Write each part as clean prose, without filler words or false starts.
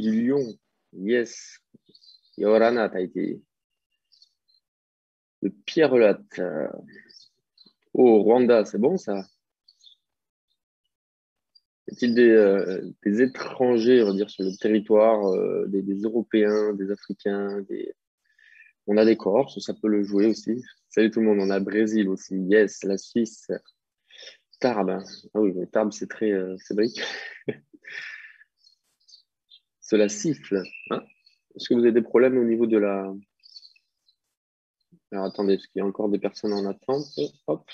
depuis Lyon. Yes. Yorana, t'as été. Le Pierre Latte. Oh, Rwanda, c'est bon ça? Y a-t-il des étrangers, on va dire, sur le territoire, des Européens, des Africains, on a des Corses, ça peut le jouer aussi. Salut tout le monde, on a Brésil aussi. Yes, la Suisse. Tarbes. Ah oui, mais Tarbes, c'est très Cédric. Cela siffle. Hein. Est-ce que vous avez des problèmes au niveau de la... Alors attendez, parce qu'il y a encore des personnes en attente. Hop.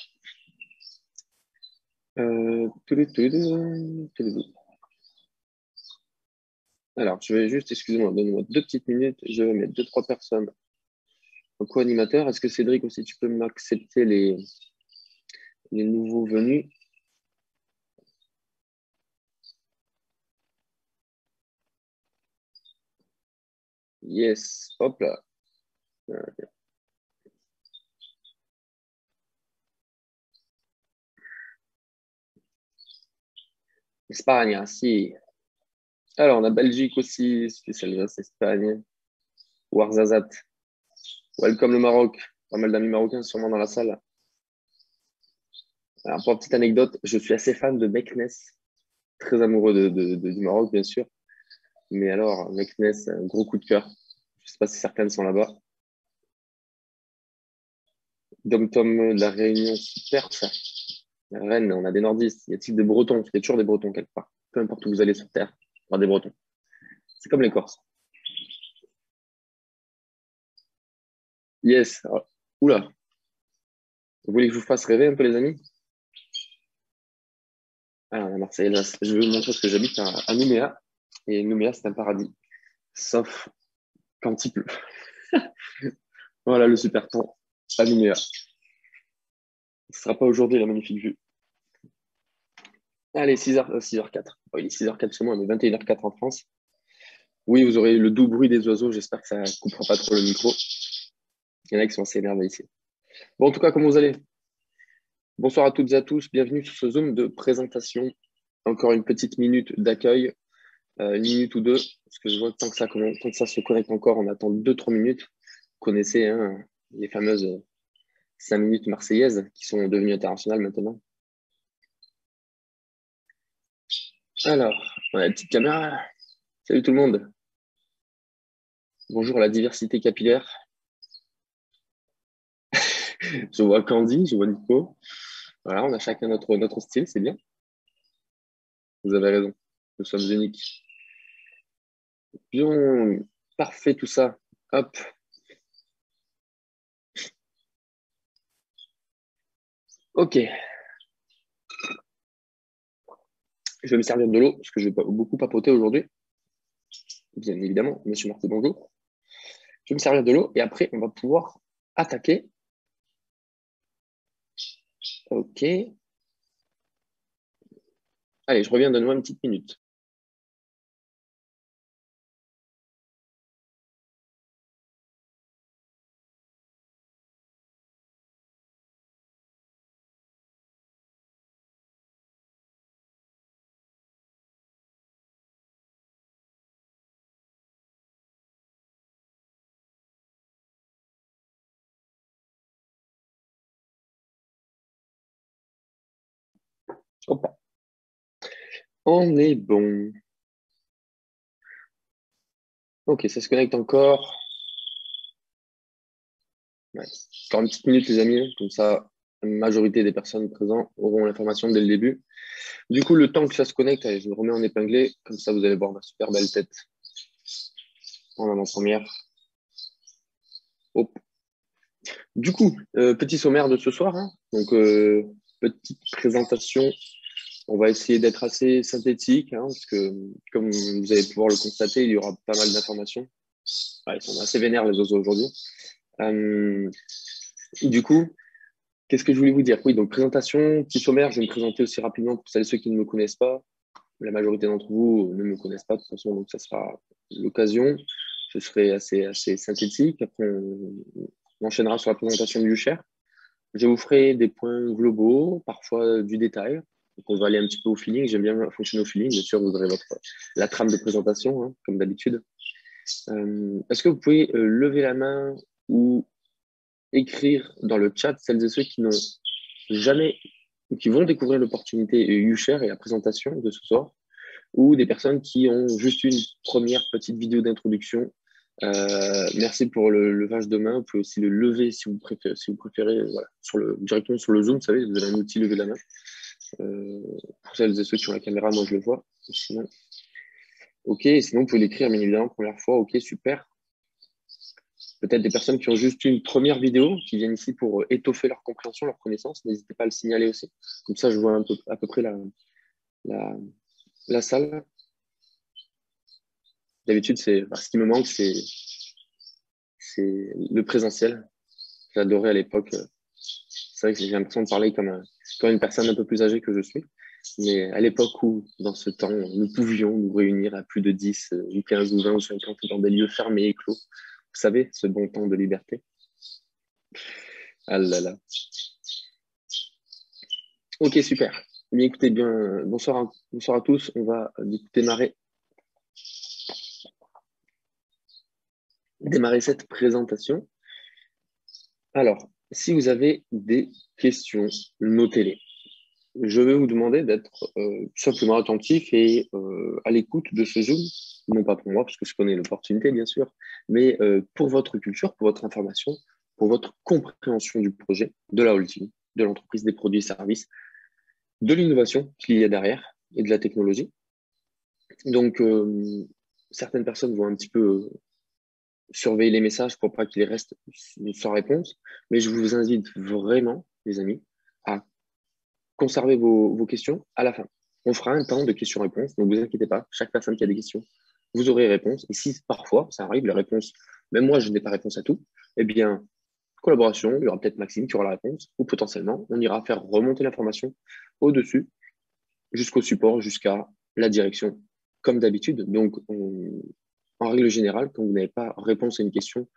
Touloulou. Alors, je vais juste, excusez-moi, donnez-moi 2 petites minutes. Je vais mettre 2, 3 personnes en co-animateur. Est-ce que Cédric aussi, tu peux m'accepter les nouveaux venus? Yes, hop là. Espagne, si. Alors, on a Belgique aussi, spécial Espagne. Ouarzazate. Welcome le Maroc. Pas mal d'amis marocains sûrement dans la salle. Alors, pour une petite anecdote, je suis assez fan de Meknes. Très amoureux du Maroc, bien sûr. Mais alors, Meknes, un gros coup de cœur. Je ne sais pas si certaines sont là-bas. Dom-Tom de la Réunion, super ça. Rennes, on a des nordistes. Y a-t-il des Bretons? Il y a toujours des Bretons quelque part. Peu importe où vous allez sur Terre, il y aura des Bretons. C'est comme les Corses. Yes. Oh. Oula. Vous voulez que je vous fasse rêver un peu, les amis? Alors, la Marseillaise, je vais vous montrer parce que j'habite à Nouméa. Et Nouméa, c'est un paradis. Sauf quand il pleut. Voilà le super temps à Nouméa. Ce ne sera pas aujourd'hui la magnifique vue. Allez, 6h04. Oh, il est 6h04 chez moi, mais 21h04 en France. Oui, vous aurez le doux bruit des oiseaux. J'espère que ça ne coupera pas trop le micro. Il y en a qui sont assez énervés ici. Bon, en tout cas, comment vous allez? Bonsoir à toutes et à tous. Bienvenue sur ce Zoom de présentation. Encore une petite minute d'accueil, 1 minute ou 2, parce que je vois que tant que ça se connecte encore, on attend 2, 3 minutes. Vous connaissez hein, les fameuses 5 minutes marseillaises qui sont devenues internationales maintenant. Alors, on a la petite caméra. Salut tout le monde. Bonjour à la diversité capillaire. Je vois Candy, je vois Nico. Voilà, on a chacun notre style, c'est bien. Vous avez raison. Nous sommes uniques. Bien, parfait tout ça. Hop. Ok. Je vais me servir de l'eau parce que je vais beaucoup papoter aujourd'hui. Bien évidemment, monsieur Marteau, bonjour. Je vais me servir de l'eau et après, on va pouvoir attaquer. Ok. Allez, je reviens, donne-moi une petite minute. Hop. On est bon. Ok, ça se connecte encore. Ouais. Encore une petite minute, les amis. Comme ça, la majorité des personnes présentes auront l'information dès le début. Du coup, le temps que ça se connecte, allez, je me remets en épinglé. Comme ça, vous allez voir ma super belle tête en avant-première. Hop. Du coup, petit sommaire de ce soir. Hein. Donc, petite présentation. On va essayer d'être assez synthétique, hein, parce que, comme vous allez pouvoir le constater, il y aura pas mal d'informations. Ouais, ils sont assez vénères, les oiseaux, aujourd'hui. Du coup, qu'est-ce que je voulais vous dire? Oui, donc présentation, petit sommaire. Je vais me présenter aussi rapidement pour celles et ceux qui ne me connaissent pas. La majorité d'entre vous ne me connaissent pas de toute façon, donc ça sera l'occasion. Je serai assez synthétique. Après, on enchaînera sur la présentation du Youshare. Je vous ferai des points globaux, parfois du détail. Donc, on va aller un petit peu au feeling. J'aime bien fonctionner au feeling. Bien sûr, vous aurez la trame de présentation, hein, comme d'habitude. Est-ce que vous pouvez lever la main ou écrire dans le chat celles et ceux qui n'ont jamais ou qui vont découvrir l'opportunité YouShare et la présentation de ce soir, ou des personnes qui ont juste une première petite vidéo d'introduction. Merci pour le levage de main. Vous pouvez aussi le lever si vous préférez, voilà, directement sur le Zoom, vous savez, vous avez un outil lever la main. Pour celles et ceux qui ont la caméra, moi je le vois. Sinon, ok, sinon vous pouvez l'écrire bien évidemment première fois. Ok, super. Peut-être des personnes qui ont juste une première vidéo, qui viennent ici pour étoffer leur compréhension, leur connaissance. N'hésitez pas à le signaler aussi. Comme ça, je vois à peu près la salle. D'habitude, ce qui me manque, c'est le présentiel. J'adorais à l'époque. C'est vrai que j'ai l'impression de parler comme une personne un peu plus âgée que je suis. Mais à l'époque où, dans ce temps, nous pouvions nous réunir à plus de 10, ou 15, ou 20, ou 50 dans des lieux fermés et clos. Vous savez, ce bon temps de liberté. Ah là là. Ok, super. Bien, écoutez bien, bonsoir à tous. On va démarrer cette présentation. Alors, si vous avez des questions, notez-les. Je vais vous demander d'être simplement attentif et à l'écoute de ce Zoom, non pas pour moi, parce que je connais l'opportunité, bien sûr, mais pour votre culture, pour votre information, pour votre compréhension du projet, de la holding, de l'entreprise, des produits et services, de l'innovation qu'il y a derrière et de la technologie. Donc, certaines personnes vont un petit peu surveiller les messages pour pas qu'ils restent sans réponse, mais je vous invite vraiment, les amis, à conserver vos questions à la fin. On fera un temps de questions-réponses, donc vous inquiétez pas, chaque personne qui a des questions, vous aurez réponse. Et si parfois, ça arrive, les réponses, même moi, je n'ai pas réponse à tout, eh bien, collaboration, il y aura peut-être Maxime qui aura la réponse, ou potentiellement, on ira faire remonter l'information au-dessus, jusqu'au support, jusqu'à la direction, comme d'habitude. Donc, en règle générale, quand vous n'avez pas réponse à une question,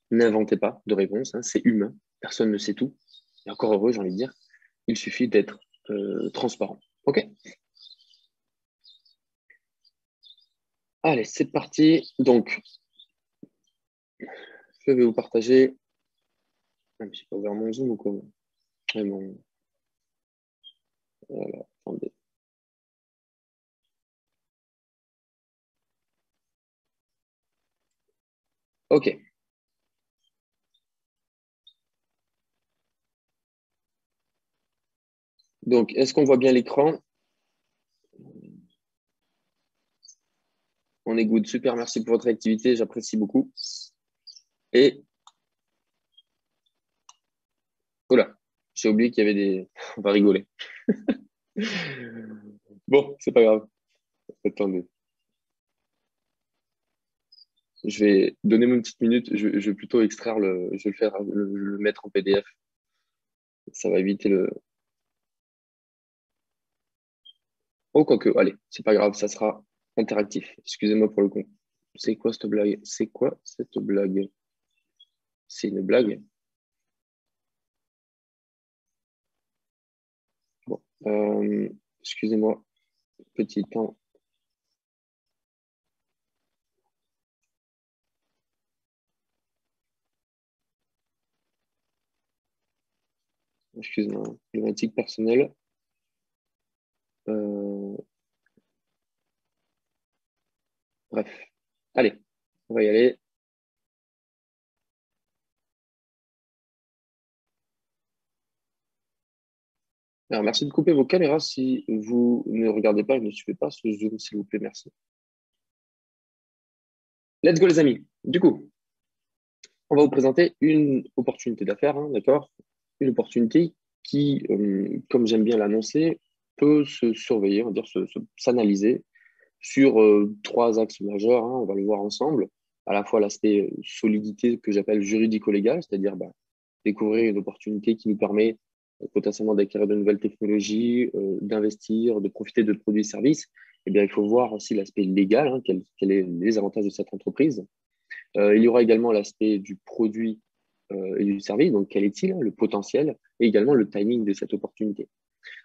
n'inventez pas de réponse, hein, c'est humain, personne ne sait tout. Et encore heureux, j'ai envie de dire, il suffit d'être transparent. OK? Allez, c'est parti. Donc, je vais vous partager. Je n'ai pas ouvert mon Zoom ou quoi? Voilà, attendez. OK. Donc, est-ce qu'on voit bien l'écran? On est good. Super, merci pour votre activité. J'apprécie beaucoup. Et, voilà, j'ai oublié qu'il y avait des. On va rigoler. Bon, c'est pas grave. Attendez. Je vais donner une petite minute. Je vais plutôt extraire Je vais le faire, le mettre en PDF. Ça va éviter le. Oh, quoique, allez, c'est pas grave, ça sera interactif. Excusez-moi pour le con. C'est quoi cette blague? C'est quoi cette blague? C'est une blague? Bon, excusez-moi, petit temps. Excusez-moi, problématique personnelle. Euh, bref, allez, on va y aller. Alors, merci de couper vos caméras si vous ne regardez pas et ne suivez pas ce Zoom, s'il vous plaît, merci. Let's go, les amis. Du coup, on va vous présenter une opportunité d'affaires, hein, d'accord? Une opportunité qui, comme j'aime bien l'annoncer, peut se surveiller, on va dire s'analyser sur trois axes majeurs, hein, on va le voir ensemble. À la fois l'aspect solidité que j'appelle juridico-légal, c'est-à-dire découvrir une opportunité qui nous permet potentiellement d'acquérir de nouvelles technologies, d'investir, de profiter de produits et services. Eh bien, il faut voir aussi l'aspect légal, hein, quels est les avantages de cette entreprise. Il y aura également l'aspect du produit et du service, donc quel est-il, hein, le potentiel, et également le timing de cette opportunité.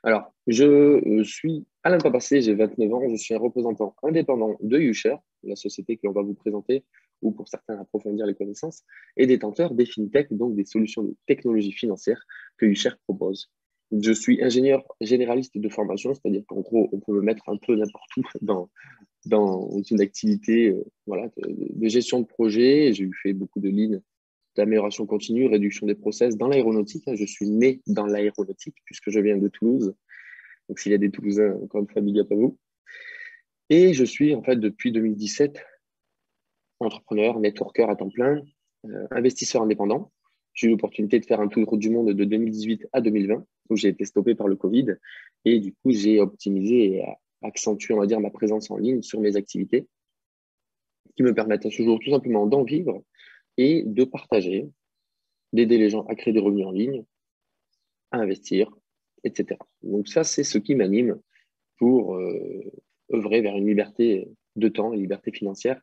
Alors, je suis Alain Papassé, j'ai 29 ans, je suis un représentant indépendant de YouShare, la société que l'on va vous présenter, ou pour certains approfondir les connaissances, et détenteur des fintech, donc des solutions de technologie financière que YouShare propose. Je suis ingénieur généraliste de formation, c'est-à-dire qu'en gros, on peut me mettre un peu n'importe où dans une activité voilà, de gestion de projet. J'ai fait beaucoup de lignes d'amélioration continue, réduction des process dans l'aéronautique. Je suis né dans l'aéronautique puisque je viens de Toulouse. Donc, s'il y a des Toulousains, encore une fois, big up à vous. Et je suis, en fait, depuis 2017, entrepreneur, networker à temps plein, investisseur indépendant. J'ai eu l'opportunité de faire un tour du monde de 2018 à 2020, où j'ai été stoppé par le Covid. Et du coup, j'ai optimisé et accentué, on va dire, ma présence en ligne sur mes activités qui me permettent à ce jour tout simplement d'en vivre et de partager, d'aider les gens à créer des revenus en ligne, à investir, etc. Donc ça, c'est ce qui m'anime pour œuvrer vers une liberté de temps, une liberté financière,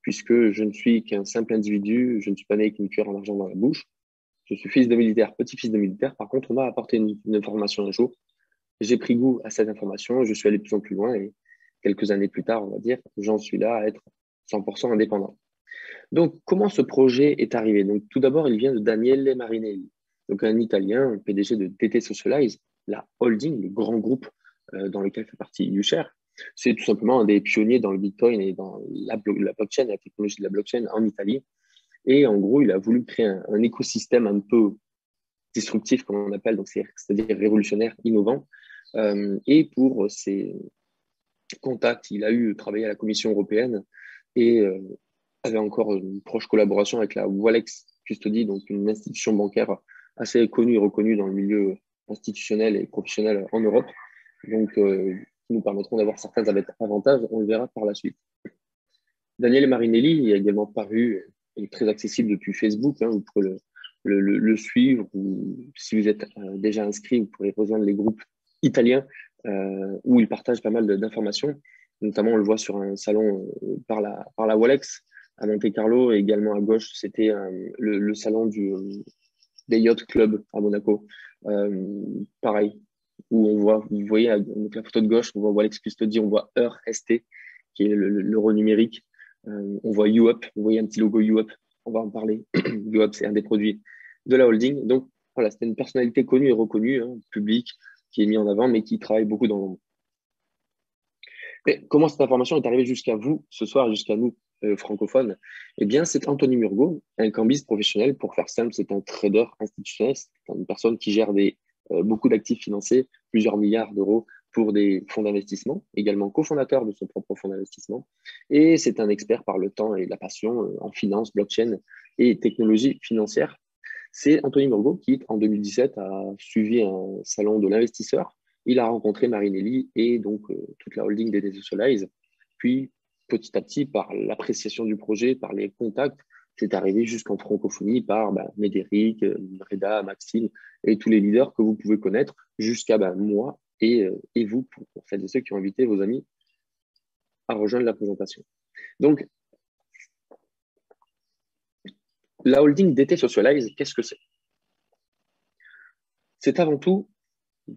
puisque je ne suis qu'un simple individu, je ne suis pas né avec une cuillère en argent dans la bouche. Je suis fils de militaire, petit-fils de militaire. Par contre, on m'a apporté une information un jour. J'ai pris goût à cette information, je suis allé de plus en plus loin et quelques années plus tard, on va dire, j'en suis là à être 100% indépendant. Donc, comment ce projet est arrivé? Donc, tout d'abord, il vient de Daniele Marinelli, donc un Italien, un PDG de DT Socialize, la holding, le grand groupe dans lequel fait partie YouShare. C'est tout simplement un des pionniers dans le Bitcoin et dans la blockchain, la technologie de la blockchain en Italie. Et en gros, il a voulu créer un écosystème un peu disruptif, comme on appelle, donc c'est-à-dire révolutionnaire, innovant. Et pour ses contacts, il a eu travaillé à la Commission européenne et avait encore une proche collaboration avec la Walex Custody, donc une institution bancaire assez connue et reconnue dans le milieu institutionnel et professionnel en Europe, donc qui nous permettront d'avoir certains avantages, on le verra par la suite. Daniele Marinelli est également paru et très accessible depuis Facebook, hein, vous pourrez le suivre, ou si vous êtes déjà inscrit, vous pourrez rejoindre les groupes italiens où il partage pas mal d'informations. Notamment, on le voit sur un salon par la Walex à Monte-Carlo, et également à gauche, c'était le salon des Yacht Club à Monaco. Pareil, où on voit, vous voyez, donc la photo de gauche, on voit Walex Custody, on voit Heure ST, qui est l'euro numérique. On voit YouUp, vous voyez un petit logo YouUp, on va en parler. YouUp, c'est un des produits de la holding. Donc, voilà, c'était une personnalité connue et reconnue, hein, publique, qui est mis en avant, mais qui travaille beaucoup dans l'ombre. Mais comment cette information est arrivée jusqu'à vous ce soir, jusqu'à nous, francophones? Eh bien, c'est Anthony Murgo, un cambiste professionnel. Pour faire simple, c'est un trader institutionnel, c'est une personne qui gère beaucoup d'actifs financiers, plusieurs milliards d'euros pour des fonds d'investissement, également cofondateur de son propre fonds d'investissement. Et c'est un expert par le temps et la passion en finance, blockchain et technologie financière. C'est Anthony Murgo qui, en 2017, a suivi un salon de l'investisseur. Il a rencontré Marinelli et donc toute la holding des Socialize. Puis, petit à petit, par l'appréciation du projet, par les contacts, c'est arrivé jusqu'en francophonie par Médéric, Reda, Maxime et tous les leaders que vous pouvez connaître, jusqu'à moi et vous, pour celles et ceux qui ont invité vos amis à rejoindre la présentation. Donc, la holding DT Socialize, qu'est-ce que c'est? C'est avant tout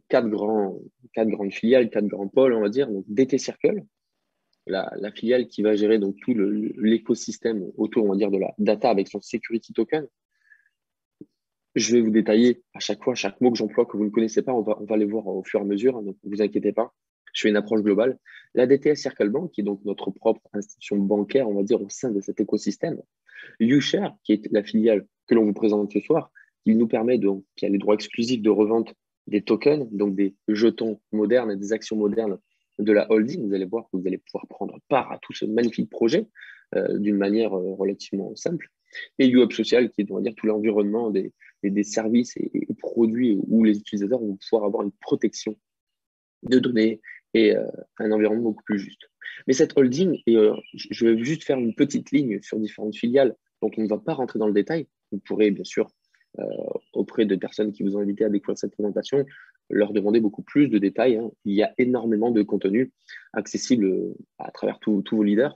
quatre grandes filiales, quatre grands pôles, on va dire. Donc, DT Circle, la filiale qui va gérer donc tout l'écosystème autour, on va dire, de la data avec son security token. Je vais vous détailler à chaque fois, chaque mot que j'emploie que vous ne connaissez pas, on va les voir au fur et à mesure, hein, donc ne vous inquiétez pas. Je fais une approche globale. La DTS Circle Bank, qui est donc notre propre institution bancaire, on va dire, au sein de cet écosystème. YouShare, qui est la filiale que l'on vous présente ce soir, qui nous permet, qui a les droits exclusifs de revente des tokens, donc des jetons modernes et des actions modernes de la holding. Vous allez voir que vous allez pouvoir prendre part à tout ce magnifique projet d'une manière relativement simple. Et YouUp Social, qui est, on va dire, tout l'environnement des services et produits où les utilisateurs vont pouvoir avoir une protection de données et un environnement beaucoup plus juste. Mais cette holding, et je vais juste faire une petite ligne sur différentes filiales dont on ne va pas rentrer dans le détail. Vous pourrez bien sûr, auprès de personnes qui vous ont invité à découvrir cette présentation, leur demander beaucoup plus de détails, hein. Il y a énormément de contenu accessible à travers tous vos leaders.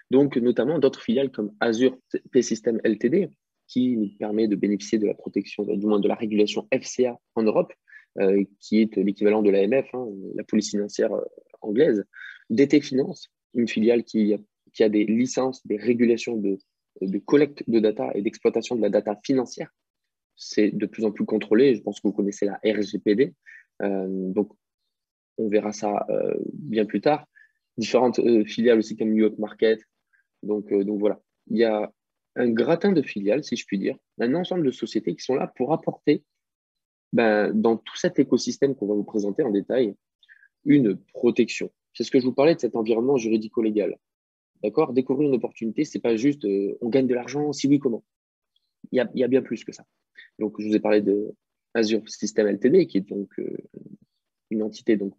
Donc, notamment d'autres filiales comme Azure P-System Ltd, qui nous permet de bénéficier de la protection, du moins de la régulation FCA en Europe, qui est l'équivalent de l'AMF, hein, la police financière anglaise. DT Finance, une filiale qui a des licences, des régulations de collecte de data et d'exploitation de la data financière. C'est de plus en plus contrôlé. Je pense que vous connaissez la RGPD. Donc, on verra ça bien plus tard. Différentes filiales aussi comme New York Market. Donc voilà, il y a un gratin de filiales, si je puis dire, un ensemble de sociétés qui sont là pour apporter, dans tout cet écosystème qu'on va vous présenter en détail, une protection. C'est ce que je vous parlais de cet environnement juridico-légal. D'accord? Découvrir une opportunité, c'est pas juste on gagne de l'argent, si oui, comment? Il y a bien plus que ça. Donc, je vous ai parlé de Azure System Ltd, qui est donc une entité donc,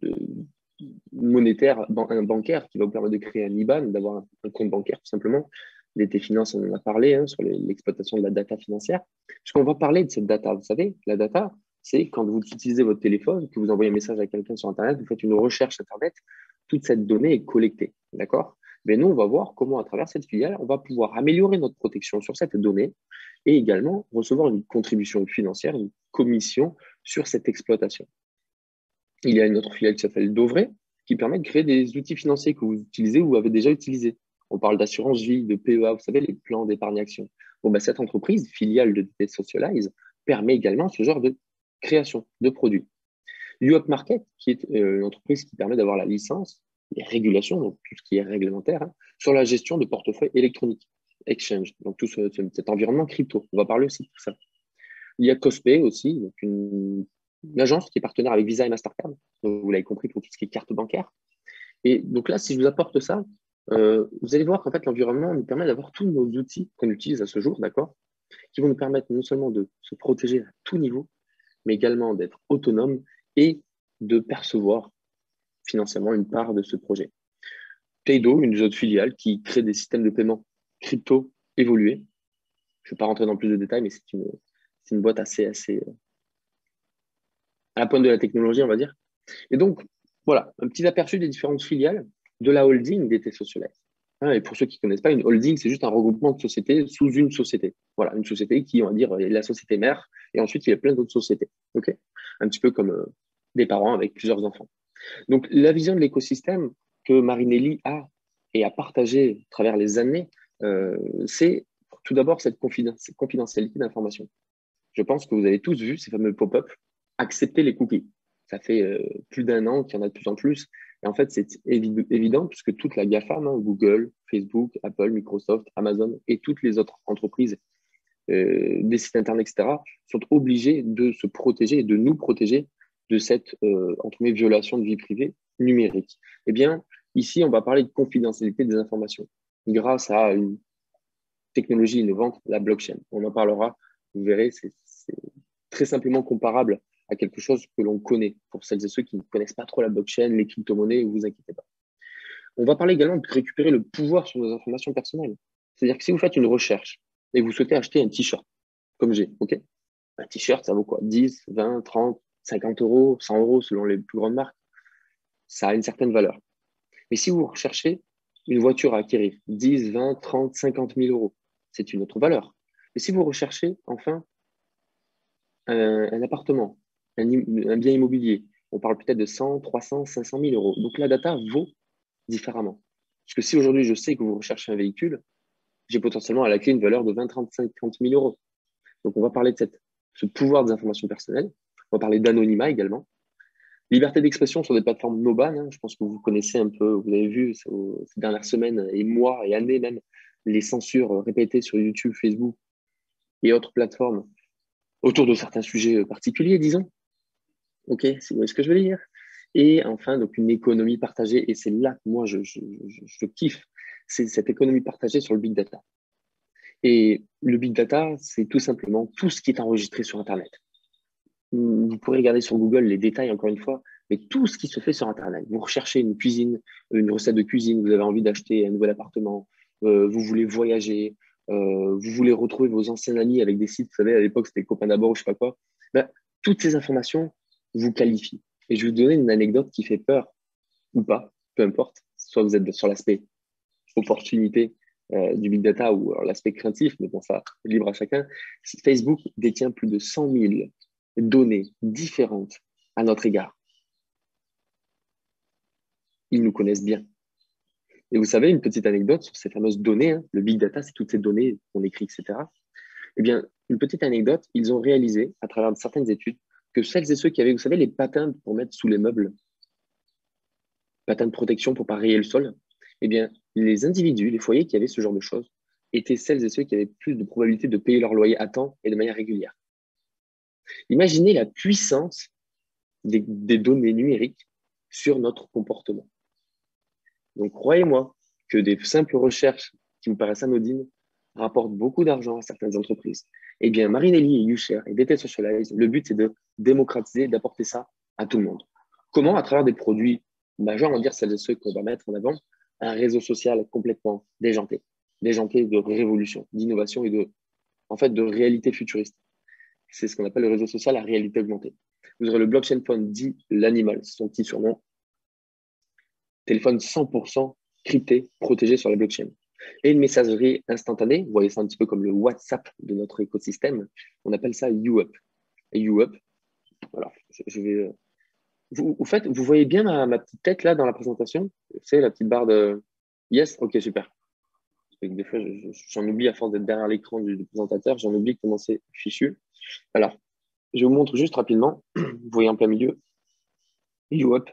monétaire, bancaire, qui va vous permettre de créer un IBAN, d'avoir un compte bancaire, tout simplement. DT Finance, on en a parlé hein, sur l'exploitation de la data financière. Puisqu'on va parler de cette data. Vous savez, la data, c'est quand vous utilisez votre téléphone, que vous envoyez un message à quelqu'un sur Internet, vous faites une recherche Internet, toute cette donnée est collectée. D'accord? Mais nous, on va voir comment, à travers cette filiale, on va pouvoir améliorer notre protection sur cette donnée et également recevoir une contribution financière, une commission sur cette exploitation. Il y a une autre filiale qui s'appelle Dovray, qui permet de créer des outils financiers que vous utilisez ou avez déjà utilisés. On parle d'assurance vie, de PEA, vous savez, les plans d'épargne action. Cette entreprise, filiale de DT Socialize, permet également ce genre de création de produits. UOP Market, qui est une entreprise qui permet d'avoir la licence, les régulations, donc tout ce qui est réglementaire, hein, sur la gestion de portefeuilles électroniques, exchange, donc tout cet environnement crypto. On va parler aussi de tout ça. Il y a Cospay aussi, donc une agence qui est partenaire avec Visa et Mastercard. Donc, vous l'avez compris pour tout ce qui est carte bancaire. Et donc là, si je vous apporte ça, vous allez voir qu'en fait, l'environnement nous permet d'avoir tous nos outils qu'on utilise à ce jour, d'accord, qui vont nous permettre non seulement de se protéger à tout niveau, mais également d'être autonome et de percevoir financièrement une part de ce projet. Paydo, une des autres filiales qui crée des systèmes de paiement crypto évolués. Je ne vais pas rentrer dans plus de détails, mais c'est une boîte assez à la pointe de la technologie, on va dire. Et donc, voilà, un petit aperçu des différentes filiales de la holding DT Socialize. Et pour ceux qui ne connaissent pas, une holding, c'est juste un regroupement de sociétés sous une société. Voilà, une société qui, on va dire, est la société mère, et ensuite, il y a plein d'autres sociétés. Okay, un petit peu comme des parents avec plusieurs enfants. Donc, la vision de l'écosystème que Marinelli a et a partagé à travers les années, c'est tout d'abord cette confidentialité d'information. Je pense que vous avez tous vu ces fameux pop-up accepter les cookies. Ça fait plus d'un an qu'il y en a de plus en plus. Et en fait, c'est évident puisque toute la GAFAM, hein, Google, Facebook, Apple, Microsoft, Amazon et toutes les autres entreprises, des sites internet, etc., sont obligées de se protéger et de nous protéger de cette entre guillemets, violation de vie privée numérique. Eh bien, ici, on va parler de confidentialité des informations grâce à une technologie innovante, la blockchain. On en parlera, vous verrez, c'est très simplement comparable à quelque chose que l'on connaît. Pour celles et ceux qui ne connaissent pas trop la blockchain, les crypto-monnaies, ne vous inquiétez pas. On va parler également de récupérer le pouvoir sur nos informations personnelles. C'est-à-dire que si vous faites une recherche et vous souhaitez acheter un t-shirt, comme j'ai, ok, un t-shirt, ça vaut quoi? 10, 20, 30, 50 euros, 100 euros selon les plus grandes marques. Ça a une certaine valeur. Mais si vous recherchez une voiture à acquérir, 10, 20, 30, 50 000 euros, c'est une autre valeur. Mais si vous recherchez, enfin, un appartement, un bien immobilier, on parle peut-être de 100, 300, 500 000 euros. Donc la data vaut différemment. Parce que si aujourd'hui je sais que vous recherchez un véhicule, j'ai potentiellement à la clé une valeur de 20, 30, 50 000 euros. Donc on va parler de ce pouvoir des informations personnelles. On va parler d'anonymat également. Liberté d'expression sur des plateformes no ban. Hein. Je pense que vous connaissez un peu, vous avez vu ces dernières semaines et mois et années même, les censures répétées sur YouTube, Facebook et autres plateformes autour de certains sujets particuliers, disons. OK, c'est ce que je veux dire. Et enfin, donc une économie partagée. Et c'est là que moi, je kiffe. C'est cette économie partagée sur le big data. Et le big data, c'est tout simplement tout ce qui est enregistré sur Internet. Vous pourrez regarder sur Google les détails, encore une fois, mais tout ce qui se fait sur Internet. Vous recherchez une cuisine, une recette de cuisine, vous avez envie d'acheter un nouvel appartement, vous voulez voyager, vous voulez retrouver vos anciens amis avec des sites, vous savez, à l'époque, c'était Copain d'abord ou je sais pas quoi. Toutes ces informations vous qualifient. Et je vais vous donner une anecdote qui fait peur ou pas, peu importe. Soit vous êtes sur l'aspect opportunité du big data ou l'aspect craintif, mais bon, ça, libre à chacun. Facebook détient plus de 100 000 données différentes à notre égard. Ils nous connaissent bien. Et vous savez, une petite anecdote sur ces fameuses données, hein, le big data, c'est toutes ces données qu'on écrit, etc. Eh bien, une petite anecdote, ils ont réalisé, à travers certaines études, que celles et ceux qui avaient, vous savez, les patins pour mettre sous les meubles, patins de protection pour ne pas rayer le sol, eh bien, les individus, les foyers qui avaient ce genre de choses, étaient celles et ceux qui avaient plus de probabilité de payer leur loyer à temps et de manière régulière. Imaginez la puissance des données numériques sur notre comportement. Donc, croyez-moi que des simples recherches qui vous paraissent anodines rapportent beaucoup d'argent à certaines entreprises. Eh bien, Marinelli et YouShare et DT Socialize, le but, c'est de démocratiser, d'apporter ça à tout le monde. Comment? À travers des produits majeurs, on va dire celles et ceux qu'on va mettre en avant, un réseau social complètement déjanté de révolution, d'innovation et de réalité futuriste. C'est ce qu'on appelle le réseau social à réalité augmentée. Vous aurez le blockchain phone dit l'animal, c'est son petit surnom. Téléphone 100% crypté, protégé sur la blockchain. Et une messagerie instantanée, vous voyez ça un petit peu comme le WhatsApp de notre écosystème, on appelle ça YouUp. Et YouUp, voilà, je vais... Au fait, vous voyez bien ma petite tête là dans la présentation? C'est la petite barre de... Yes? Ok, super. Des fois, j'en oublie à force d'être derrière l'écran du présentateur, j'en oublie comment c'est fichu. Alors, je vous montre juste rapidement. Vous voyez en plein milieu, YouUp,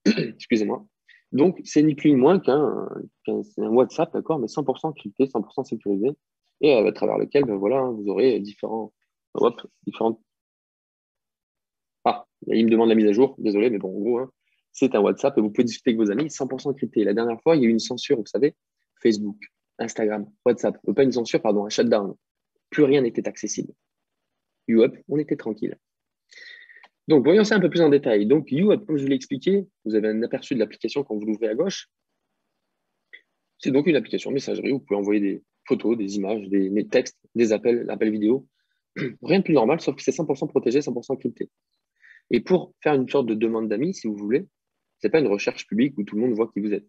excusez-moi. Donc, c'est ni plus ni moins qu'un WhatsApp, d'accord, mais 100% crypté, 100% sécurisé, et à travers lequel, ben voilà, vous aurez différentes. Ah, il me demande la mise à jour, désolé, mais bon, en gros, hein, c'est un WhatsApp et vous pouvez discuter avec vos amis, 100% crypté. La dernière fois, il y a eu une censure, vous savez, Facebook, Instagram, WhatsApp, pas une censure, pardon, un shutdown. Plus rien n'était accessible. YouUp, on était tranquille. Donc, voyons ça un peu plus en détail. Donc, YouUp, comme je vous l'ai expliqué, vous avez un aperçu de l'application quand vous l'ouvrez à gauche. C'est donc une application messagerie où vous pouvez envoyer des photos, des images, des textes, des appels vidéo. Rien de plus normal, sauf que c'est 100% protégé, 100% crypté. Et pour faire une sorte de demande d'amis, si vous voulez, ce n'est pas une recherche publique où tout le monde voit qui vous êtes.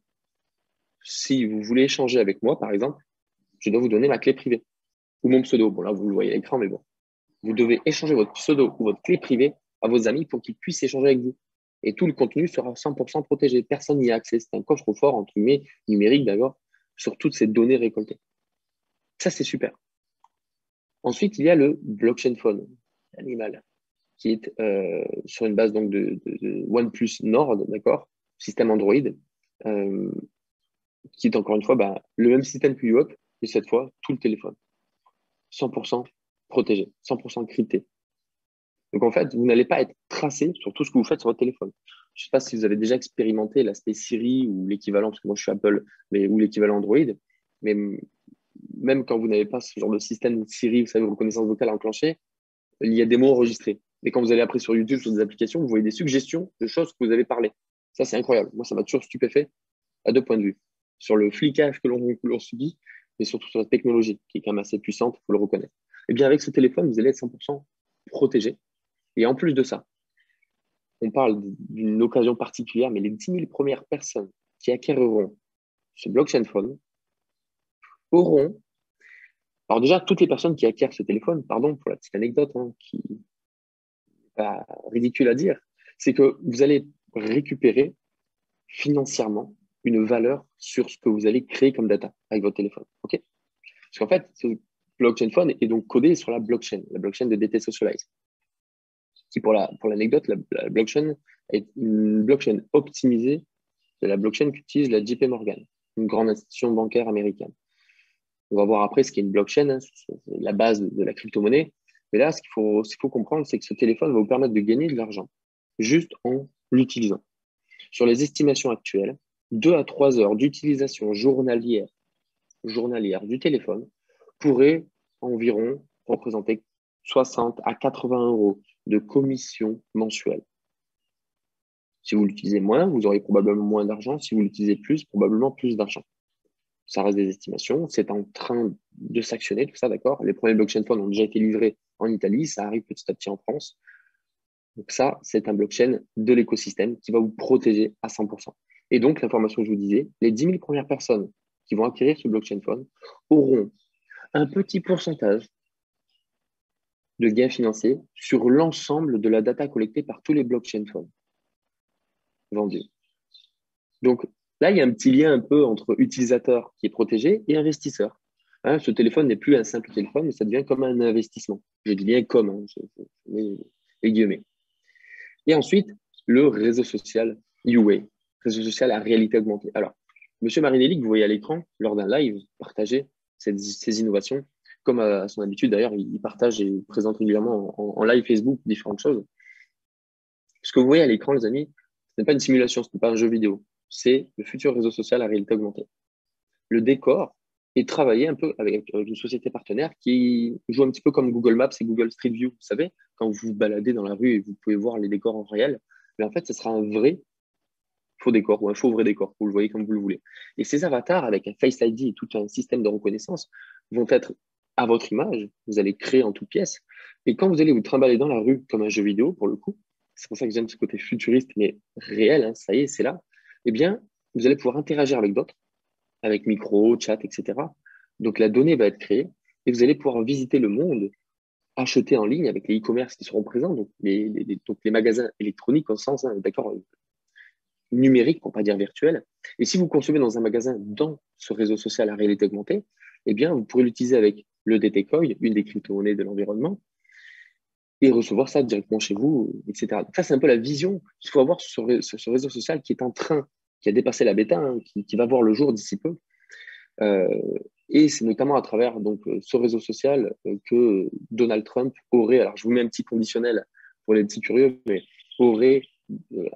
Si vous voulez échanger avec moi, par exemple, je dois vous donner ma clé privée ou mon pseudo. Bon, là, vous le voyez à l'écran, mais bon. Vous devez échanger votre pseudo ou votre clé privée à vos amis pour qu'ils puissent échanger avec vous. Et tout le contenu sera 100% protégé. Personne n'y a accès. C'est un coffre-fort, entre guillemets, numérique d'abord, sur toutes ces données récoltées. Ça, c'est super. Ensuite, il y a le blockchain phone, animal, qui est sur une base donc de OnePlus Nord, d'accord, système Android, qui est encore une fois le même système que YouUp, mais cette fois, tout le téléphone. 100% protégé, 100% crypté. Donc, en fait, vous n'allez pas être tracé sur tout ce que vous faites sur votre téléphone. Je ne sais pas si vous avez déjà expérimenté l'aspect Siri ou l'équivalent, parce que moi, je suis Apple, ou l'équivalent Android, mais même quand vous n'avez pas ce genre de système Siri, vous savez, reconnaissance vocale enclenchée, il y a des mots enregistrés. Et quand vous allez après sur YouTube, sur des applications, vous voyez des suggestions de choses que vous avez parlé. Ça, c'est incroyable. Moi, ça m'a toujours stupéfait à deux points de vue. Sur le flicage que l'on subit, mais surtout sur la technologie, qui est quand même assez puissante, il faut le reconnaître. Eh bien, avec ce téléphone, vous allez être 100% protégé. Et en plus de ça, on parle d'une occasion particulière, mais les 10 000 premières personnes qui acquéreront ce blockchain phone auront. Alors, déjà, toutes les personnes qui acquièrent ce téléphone, pardon pour la petite anecdote, hein, qui n'est pas ridicule à dire, c'est que vous allez récupérer financièrement une valeur sur ce que vous allez créer comme data avec votre téléphone. OK? Parce qu'en fait, ce blockchain phone est donc codé sur la blockchain de DT Socialize. Qui, pour l'anecdote, la blockchain est une blockchain optimisée de la blockchain qu'utilise la JP Morgan, une grande institution bancaire américaine. On va voir après ce qu'est une blockchain, hein, c'est la base de la crypto-monnaie. Mais là, ce qu'il faut comprendre, c'est que ce téléphone va vous permettre de gagner de l'argent juste en l'utilisant. Sur les estimations actuelles, 2 à 3 heures d'utilisation journalière du téléphone pourrait environ représenter 60 à 80 euros de commission mensuelle. Si vous l'utilisez moins, vous aurez probablement moins d'argent. Si vous l'utilisez plus, probablement plus d'argent. Ça reste des estimations. C'est en train de s'actionner, tout ça, d'accord? Les premiers blockchain phones ont déjà été livrés en Italie. Ça arrive petit à petit en France. Donc ça, c'est un blockchain de l'écosystème qui va vous protéger à 100%. Et donc, l'information que je vous disais, les 10 000 premières personnes qui vont acquérir ce blockchain phone auront un petit pourcentage de gains financiers sur l'ensemble de la data collectée par tous les blockchain phones vendus. Donc là, il y a un petit lien un peu entre utilisateur qui est protégé et investisseur. Hein, ce téléphone n'est plus un simple téléphone, mais ça devient comme un investissement. Je dis bien comme, hein, je mets les guillemets. Et ensuite, le réseau social UA, réseau social à réalité augmentée. Alors, Monsieur Marinelli, que vous voyez à l'écran, lors d'un live, partageait ces innovations. Comme à son habitude, d'ailleurs, il partage et présente régulièrement en live Facebook différentes choses. Ce que vous voyez à l'écran, les amis, ce n'est pas une simulation, ce n'est pas un jeu vidéo. C'est le futur réseau social à réalité augmentée. Le décor est travaillé un peu avec une société partenaire qui joue un petit peu comme Google Maps et Google Street View. Vous savez, quand vous vous baladez dans la rue et vous pouvez voir les décors en réel, mais en fait, ce sera un vrai faux décor ou un faux vrai décor. Vous le voyez comme vous le voulez. Et ces avatars, avec un Face ID et tout un système de reconnaissance, vont être à votre image. Vous allez créer en toutes pièces. Et quand vous allez vous trimballer dans la rue comme un jeu vidéo, pour le coup, c'est pour ça que j'aime ce côté futuriste, mais réel, hein, ça y est, c'est là, eh bien, vous allez pouvoir interagir avec d'autres, avec micro, chat, etc. Donc, la donnée va être créée et vous allez pouvoir visiter le monde, acheter en ligne avec les e-commerce qui seront présents, donc les magasins électroniques au sens, hein, d'accord, numérique, pour ne pas dire virtuel. Et si vous consommez dans un magasin dans ce réseau social à réalité augmentée, eh bien, vous pourrez l'utiliser avec le DTCoin, une des crypto-monnaies de l'environnement, et recevoir ça directement chez vous, etc. Donc ça, c'est un peu la vision qu'il faut avoir sur ce réseau social qui est en train, qui a dépassé la bêta, hein, qui va voir le jour d'ici peu. Et c'est notamment à travers donc, ce réseau social que Donald Trump aurait, alors je vous mets un petit conditionnel pour les petits curieux, mais aurait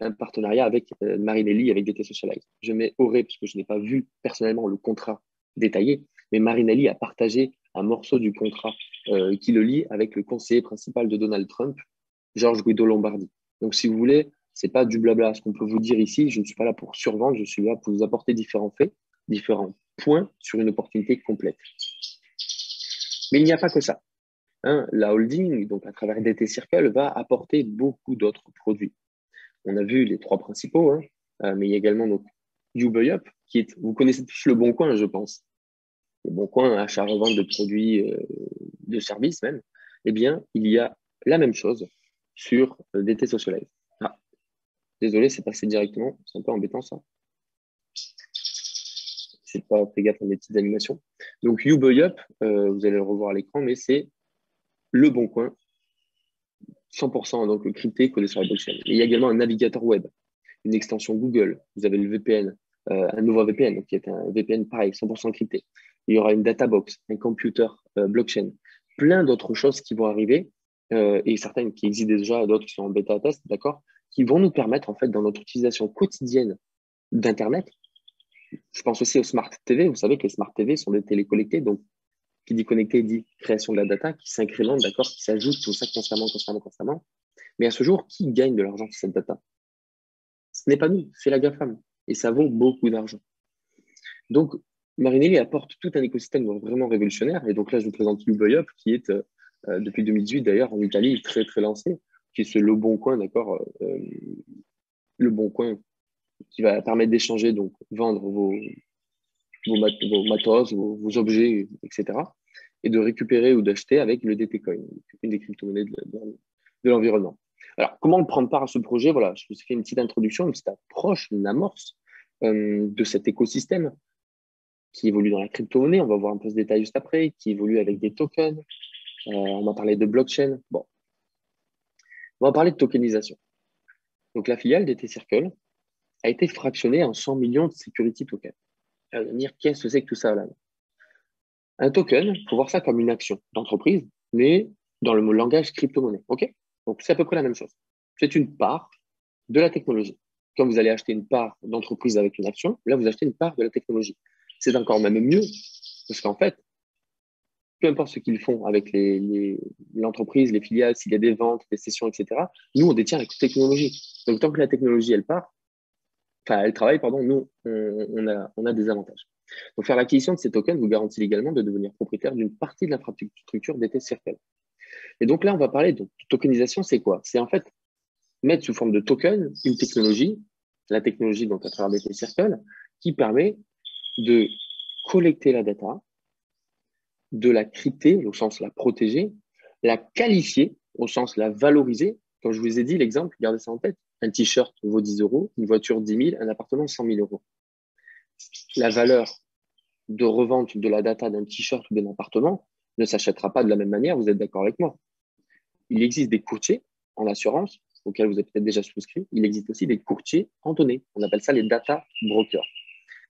un partenariat avec Marinelli, avec DT Socialize. Je mets aurait parce que je n'ai pas vu personnellement le contrat détaillé, mais Marinelli a partagé un morceau du contrat qui le lie avec le conseiller principal de Donald Trump, George Guido Lombardi. Donc, si vous voulez, c'est pas du blabla. Ce qu'on peut vous dire ici, je ne suis pas là pour survendre, je suis là pour vous apporter différents faits, différents points sur une opportunité complète. Mais il n'y a pas que ça. Hein, la holding, donc à travers DT Circle, va apporter beaucoup d'autres produits. On a vu les trois principaux, hein, mais il y a également donc YouBuyUp, qui est, vous connaissez tous Le Bon Coin, je pense. Le Bon Coin, achat-revente de produits, de services même. Eh bien, il y a la même chose sur DT Socialize. Ah, désolé, c'est passé directement, c'est un peu embêtant ça. C'est pas fait gaffe à mes petites animations. Donc, YouBuyUp, vous allez le revoir à l'écran, mais c'est Le Bon Coin, 100% donc crypté, codé sur la blockchain. Et il y a également un navigateur web, une extension Google. Vous avez le VPN, un nouveau VPN, donc qui est un VPN pareil, 100% crypté. Il y aura une data box, un computer blockchain, plein d'autres choses qui vont arriver, et certaines qui existent déjà, d'autres qui sont en bêta test, d'accord, qui vont nous permettre, en fait, dans notre utilisation quotidienne d'Internet. Je pense aussi aux Smart TV. Vous savez que les Smart TV sont des télé connectées, donc qui dit connecté dit création de la data, qui s'incrémente, d'accord, qui s'ajoute, tout ça constamment. Mais à ce jour, qui gagne de l'argent sur cette data? Ce n'est pas nous, c'est la GAFAM. Et ça vaut beaucoup d'argent. Donc, Marinelli apporte tout un écosystème vraiment révolutionnaire. Et donc là, je vous présente YouBuyUp, qui est, depuis 2018 d'ailleurs, en Italie, très, très lancé, qui est ce Le Bon Coin, d'accord, Le Bon Coin, qui va permettre d'échanger, donc vendre vos matos, vos objets, etc. Et de récupérer ou d'acheter avec le DTCoin, une des crypto-monnaies de l'environnement. Alors, comment prendre part à ce projet? Voilà, je vous ai fait une petite introduction, une petite approche, une amorce de cet écosystème qui évolue dans la crypto-monnaie. On va voir un peu ce détail juste après, qui évolue avec des tokens. On va parler de blockchain. Bon, on va parler de tokenisation. Donc, la filiale DT Circle a été fractionnée en 100 millions de security tokens. À venir, qu'est-ce que c'est que tout ça là? Un token, il faut voir ça comme une action d'entreprise, mais dans le langage crypto-monnaie. OK? Donc, c'est à peu près la même chose. C'est une part de la technologie. Quand vous allez acheter une part d'entreprise avec une action, là, vous achetez une part de la technologie. C'est encore même mieux, parce qu'en fait, peu importe ce qu'ils font avec l'entreprise, les filiales, s'il y a des ventes, des sessions, etc., nous, on détient la technologie. Donc, tant que la technologie, elle travaille, pardon, nous, on a des avantages. Donc, faire l'acquisition de ces tokens vous garantit également de devenir propriétaire d'une partie de l'infrastructure DT Circle. Et donc là, on va parler de tokenisation, c'est quoi? C'est en fait mettre sous forme de token une technologie, la technologie donc à travers DT Circle, qui permet de collecter la data, de la crypter, au sens la protéger, la qualifier, au sens la valoriser. Comme je vous ai dit, l'exemple, gardez ça en tête. Un t-shirt vaut 10 euros, une voiture 10 000, un appartement 100 000 euros. La valeur de revente de la data d'un t-shirt ou d'un appartement ne s'achètera pas de la même manière, vous êtes d'accord avec moi. Il existe des courtiers en assurance, auxquels vous avez peut-être déjà souscrit. Il existe aussi des courtiers en données. On appelle ça les data brokers.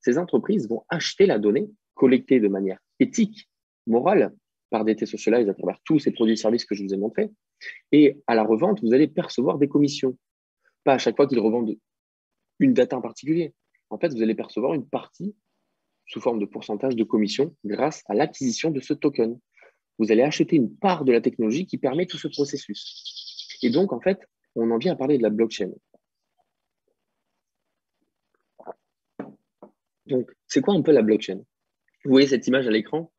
Ces entreprises vont acheter la donnée collectée de manière éthique, morale, par DT Socialize à travers tous ces produits et services que je vous ai montrés. Et à la revente, vous allez percevoir des commissions. Pas à chaque fois qu'ils revendent une data en particulier. En fait, vous allez percevoir une partie sous forme de pourcentage de commission grâce à l'acquisition de ce token. Vous allez acheter une part de la technologie qui permet tout ce processus. Et donc, en fait, on en vient à parler de la blockchain. Donc, c'est quoi un peu la blockchain? Vous voyez cette image à l'écran?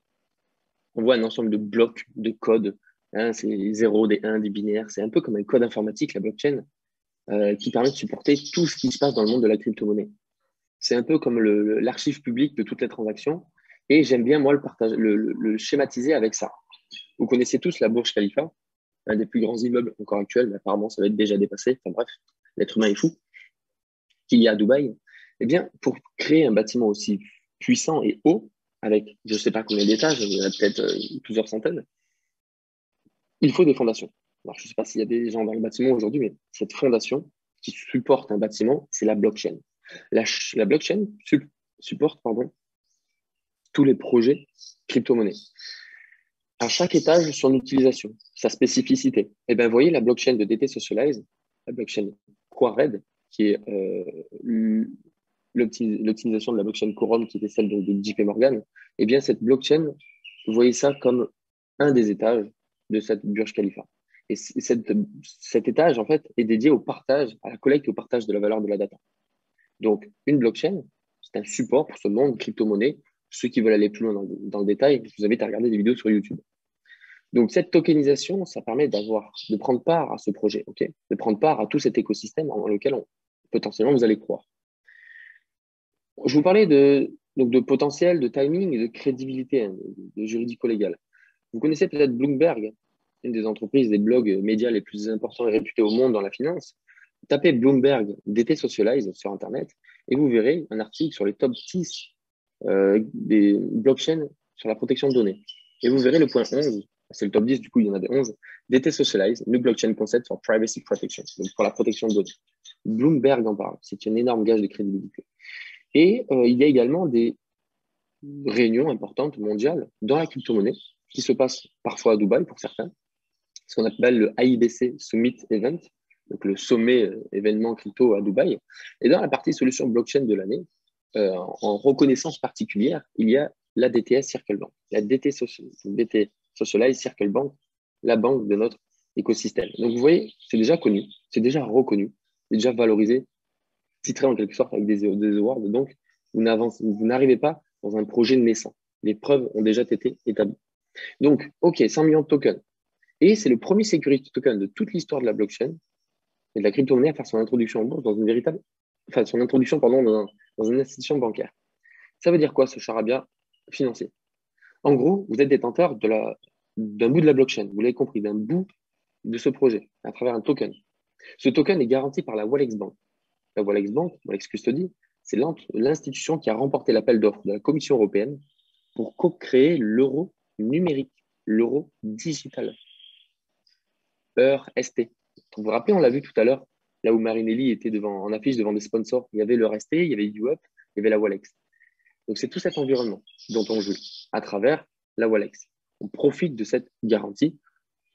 On voit un ensemble de blocs de code. Hein, c'est des 0, des 1, des binaires. C'est un peu comme un code informatique, la blockchain, qui permet de supporter tout ce qui se passe dans le monde de la crypto-monnaie. C'est un peu comme l'archive publique de toutes les transactions. Et j'aime bien, moi, le schématiser avec ça. Vous connaissez tous la Burj Khalifa, un des plus grands immeubles encore actuels, mais apparemment, ça va être déjà dépassé. Enfin bref, l'être humain est fou, qu'il y a à Dubaï. Eh bien, pour créer un bâtiment aussi puissant et haut, avec je ne sais pas combien d'étages, il y en a peut-être plusieurs centaines, il faut des fondations. Alors, je ne sais pas s'il y a des gens dans le bâtiment aujourd'hui, mais cette fondation qui supporte un bâtiment, c'est la blockchain. La blockchain supporte tous les projets crypto-monnaies. À chaque étage, son utilisation, sa spécificité. Et bien, vous voyez la blockchain de DT Socialize, la blockchain Quared, qui est l'optimisation de la blockchain Quorum, qui était celle de JP Morgan. Et bien, cette blockchain, vous voyez ça comme un des étages de cette Burj Khalifa. Et cet étage, en fait, est dédié au partage, à la collecte et au partage de la valeur de la data. Donc, une blockchain, c'est un support pour ce monde crypto-monnaie. Ceux qui veulent aller plus loin dans le détail, je vous invite à regarder des vidéos sur YouTube. Donc, cette tokenisation, ça permet de prendre part à ce projet, okay, de prendre part à tout cet écosystème dans lequel potentiellement vous allez croire. Je vous parlais donc de potentiel, de timing et de crédibilité, hein, de juridico-légal. Vous connaissez peut-être Bloomberg, une des entreprises, des blogs médias les plus importants et réputés au monde dans la finance. Tapez Bloomberg DT Socialize sur Internet et vous verrez un article sur les top 10 des blockchains sur la protection de données. Et vous verrez le point 11, c'est le top 10, du coup il y en a des 11, DT Socialize, New Blockchain Concept for Privacy Protection, donc pour la protection de données. Bloomberg en parle, c'est un énorme gage de crédibilité. Et il y a également des réunions importantes mondiales dans la crypto-monnaie qui se passent parfois à Dubaï pour certains, ce qu'on appelle le AIBC Summit Event, donc le sommet événement crypto à Dubaï. Et dans la partie solution blockchain de l'année, en reconnaissance particulière, il y a la DTS Circle Bank, la DT Socialize Circle Bank, la banque de notre écosystème. Donc vous voyez, c'est déjà connu, c'est déjà reconnu, c'est déjà valorisé, titré en quelque sorte avec des awards. Donc vous n'arrivez pas dans un projet naissant. Les preuves ont déjà été établies. Donc, OK, 100 millions de tokens. Et c'est le premier security token de toute l'histoire de la blockchain et de la crypto-monnaie à faire son introduction en bourse dans une son introduction, dans une institution bancaire. Ça veut dire quoi, ce charabia financier? En gros, vous êtes détenteur d'un bout de la blockchain, vous l'avez compris, d'un bout de ce projet, à travers un token. Ce token est garanti par la Walex Bank. La Walex Bank, Walex Custody, c'est l'institution qui a remporté l'appel d'offres de la Commission européenne pour co-créer l'euro numérique, l'euro digital. EUR-ST. Vous vous rappelez, on l'a vu tout à l'heure, là où Marinelli était en affiche devant des sponsors. Il y avait l'EUR-ST, il y avait UP, il y avait la Walex. Donc, c'est tout cet environnement dont on joue à travers la Walex. On profite de cette garantie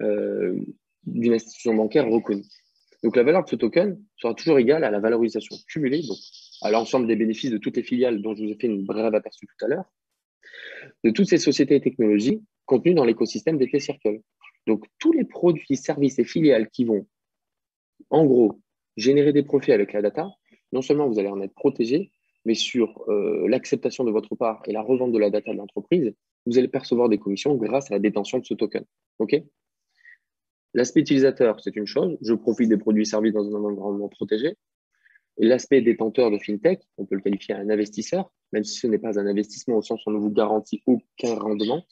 d'une institution bancaire reconnue. Donc, la valeur de ce token sera toujours égale à la valorisation cumulée, donc à l'ensemble des bénéfices de toutes les filiales dont je vous ai fait une brève aperçu tout à l'heure, de toutes ces sociétés et technologies contenues dans l'écosystème DT Circle. Donc, tous les produits, services et filiales qui vont, en gros, générer des profits avec la data, non seulement vous allez en être protégé, mais sur l'acceptation de votre part et la revente de la data de l'entreprise, vous allez percevoir des commissions grâce à la détention de ce token. OK? L'aspect utilisateur, c'est une chose. Je profite des produits et services dans un environnement protégé. Et l'aspect détenteur de FinTech, on peut le qualifier un investisseur, même si ce n'est pas un investissement au sens où on ne vous garantit aucun rendement.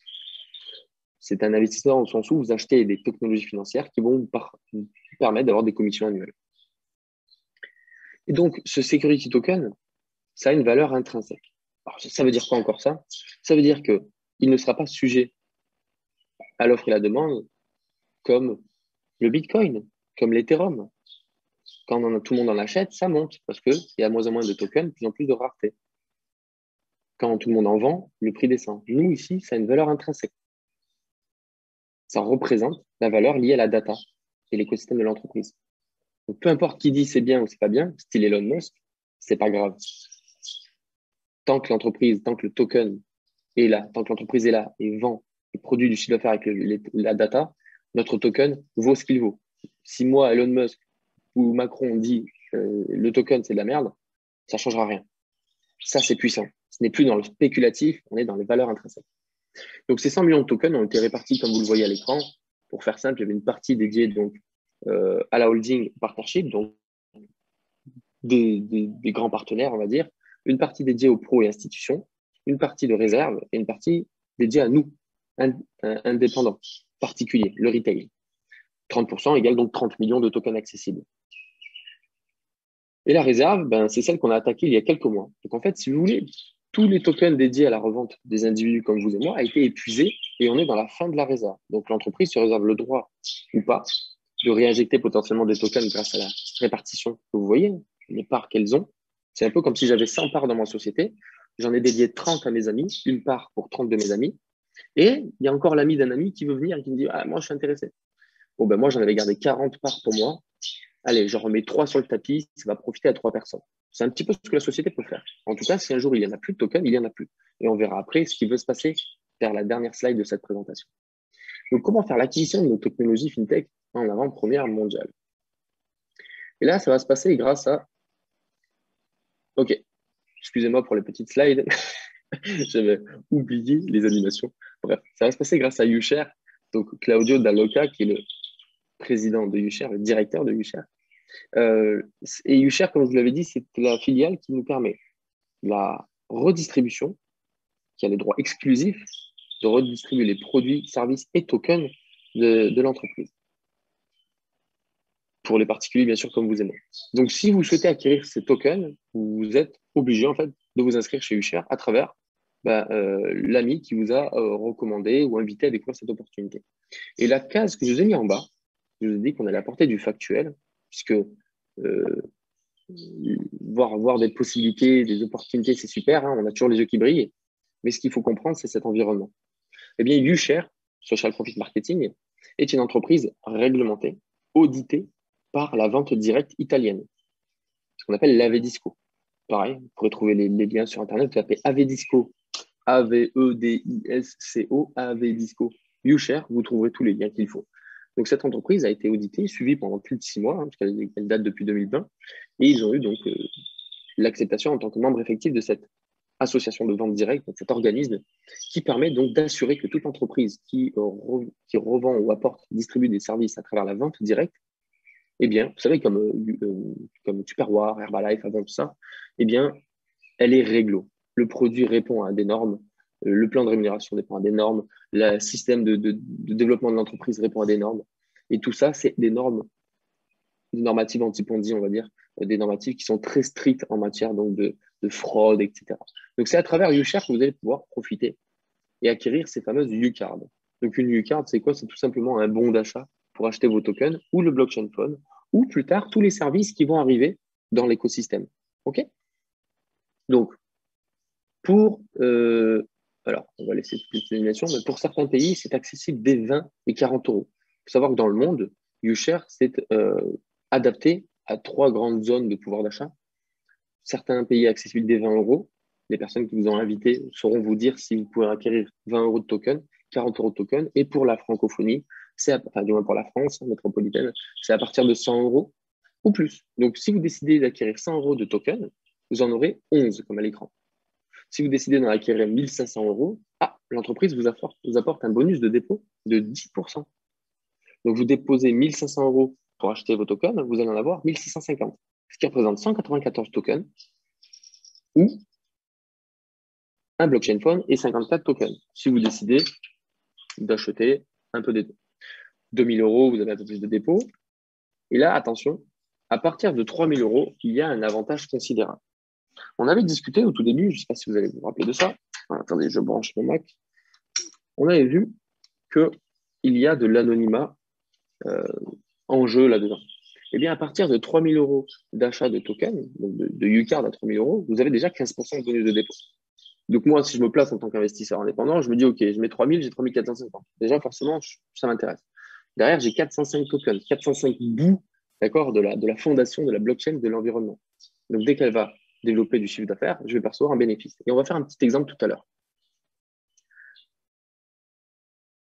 C'est un investisseur au sens où vous achetez des technologies financières qui vont vous permettre d'avoir des commissions annuelles. Et donc, ce security token, ça a une valeur intrinsèque. Alors, ça veut dire quoi encore ça? Ça veut dire qu'il ne sera pas sujet à l'offre et la demande comme le Bitcoin, comme l'Ethereum. Quand tout le monde en achète, ça monte parce qu'il y a de moins en moins de tokens, de plus en plus de rareté. Quand tout le monde en vend, le prix descend. Nous, ici, ça a une valeur intrinsèque. Ça représente la valeur liée à la data et l'écosystème de l'entreprise. Donc, peu importe qui dit c'est bien ou c'est pas bien, style Elon Musk, c'est pas grave. Tant que le token est là, tant que l'entreprise est là et vend et produit du chiffre d'affaires avec la data, notre token vaut ce qu'il vaut. Si moi, Elon Musk ou Macron dit le token c'est de la merde, ça ne changera rien. Ça, c'est puissant. Ce n'est plus dans le spéculatif, on est dans les valeurs intrinsèques. Donc, ces 100 millions de tokens ont été répartis, comme vous le voyez à l'écran. Pour faire simple, il y avait une partie dédiée donc, à la holding partnership, donc des grands partenaires, on va dire, une partie dédiée aux pros et institutions, une partie de réserve et une partie dédiée à nous, indépendants, particuliers, le retail. 30% égale donc 30 millions de tokens accessibles. Et la réserve, c'est celle qu'on a attaquée il y a quelques mois. Donc en fait, si vous voulez, tous les tokens dédiés à la revente des individus comme vous et moi a été épuisé et on est dans la fin de la réserve. Donc l'entreprise se réserve le droit ou pas de réinjecter potentiellement des tokens grâce à la répartition que vous voyez, les parts qu'elles ont. C'est un peu comme si j'avais 100 parts dans ma société, j'en ai dédié 30 à mes amis, une part pour 30 de mes amis, et il y a encore l'ami d'un ami qui veut venir et qui me dit « Ah, moi, je suis intéressé. » Bon, moi, j'en avais gardé 40 parts pour moi. Allez, j'en remets 3 sur le tapis, ça va profiter à 3 personnes. C'est un petit peu ce que la société peut faire. En tout cas, si un jour il n'y en a plus de tokens, il n'y en a plus. Et on verra après ce qui veut se passer vers la dernière slide de cette présentation. Donc, comment faire l'acquisition de nos technologies FinTech en avant-première mondiale? Et là, ça va se passer grâce à… OK, excusez-moi pour les petites slides. J'avais oublié les animations. Bref, ça va se passer grâce à YouShare. Donc, Claudio Dall'Oca, qui est le président de YouShare, le directeur de YouShare. Et YouShare, comme je vous l'avais dit, c'est la filiale qui nous permet la redistribution, qui a les droits exclusifs de redistribuer les produits, services et tokens de l'entreprise. Pour les particuliers, bien sûr, comme vous aimez. Donc, si vous souhaitez acquérir ces tokens, vous êtes obligé, en fait, de vous inscrire chez YouShare à travers l'ami qui vous a recommandé ou invité à découvrir cette opportunité. Et la case que je vous ai mis en bas, je vous ai dit qu'on allait apporter du factuel, puisque voir des possibilités, des opportunités, c'est super, hein, on a toujours les yeux qui brillent, mais ce qu'il faut comprendre, c'est cet environnement. Eh bien, YouShare, Social Profit Marketing, est une entreprise réglementée, auditée par la vente directe italienne, ce qu'on appelle l'Avedisco. Pareil, vous pourrez trouver les liens sur Internet, vous tapez Avedisco, Avedisco, Avedisco, YouShare, vous trouverez tous les liens qu'il faut. Donc, cette entreprise a été auditée, suivie pendant plus de 6 mois, hein, puisqu'elle date depuis 2020, et ils ont eu donc l'acceptation en tant que membre effectif de cette association de vente directe, donc cet organisme qui permet donc d'assurer que toute entreprise qui revend ou distribue des services à travers la vente directe, eh bien, vous savez, comme Tupperware, Herbalife, avant tout ça, eh bien, elle est réglo. Le produit répond à des normes, le plan de rémunération répond à des normes, le système de développement de l'entreprise répond à des normes. Et tout ça, c'est des normes, des normatives anti-Ponzi, on va dire, des normatives qui sont très strictes en matière donc, de fraude, etc. Donc, c'est à travers YouShare que vous allez pouvoir profiter et acquérir ces fameuses U-Cards. Donc, une U-Card, c'est quoi? C'est tout simplement un bon d'achat pour acheter vos tokens ou le blockchain phone ou plus tard tous les services qui vont arriver dans l'écosystème. OK? Donc, alors, on va laisser toutes les animations, mais pour certains pays, c'est accessible dès 20 et 40 euros. Il faut savoir que dans le monde, YouShare s'est adapté à 3 grandes zones de pouvoir d'achat. Certains pays accessibles dès 20 euros. Les personnes qui vous ont invité sauront vous dire si vous pouvez acquérir 20 euros de token, 40 euros de token. Et pour la francophonie, du moins pour la France métropolitaine, c'est à partir de 100 euros ou plus. Donc, si vous décidez d'acquérir 100 euros de token, vous en aurez 11 comme à l'écran. Si vous décidez d'en acquérir 1500 euros, l'entreprise vous apporte un bonus de dépôt de 10%. Donc, vous déposez 1500 euros pour acheter vos tokens, vous allez en avoir 1650, ce qui représente 194 tokens ou un blockchain phone et 54 tokens, si vous décidez d'acheter un peu des 2 000 euros, vous avez un peu plus de dépôt. Et là, attention, à partir de 3 000 euros, il y a un avantage considérable. On avait discuté au tout début, je ne sais pas si vous allez vous rappeler de ça. Attendez, je branche mon Mac. On avait vu qu'il y a de l'anonymat en jeu là-dedans. Eh bien, à partir de 3 000 euros d'achat de tokens, donc de UCard à 3 000 euros, vous avez déjà 15% de bonus de dépôt. Donc, moi, si je me place en tant qu'investisseur indépendant, je me dis, OK, je mets 3 000, j'ai 3 450. Déjà, forcément, ça m'intéresse. Derrière, j'ai 405 tokens, 405 bouts, d'accord, de la fondation, de la blockchain, de l'environnement. Donc, dès qu'elle va développer du chiffre d'affaires, je vais percevoir un bénéfice. Et on va faire un petit exemple tout à l'heure.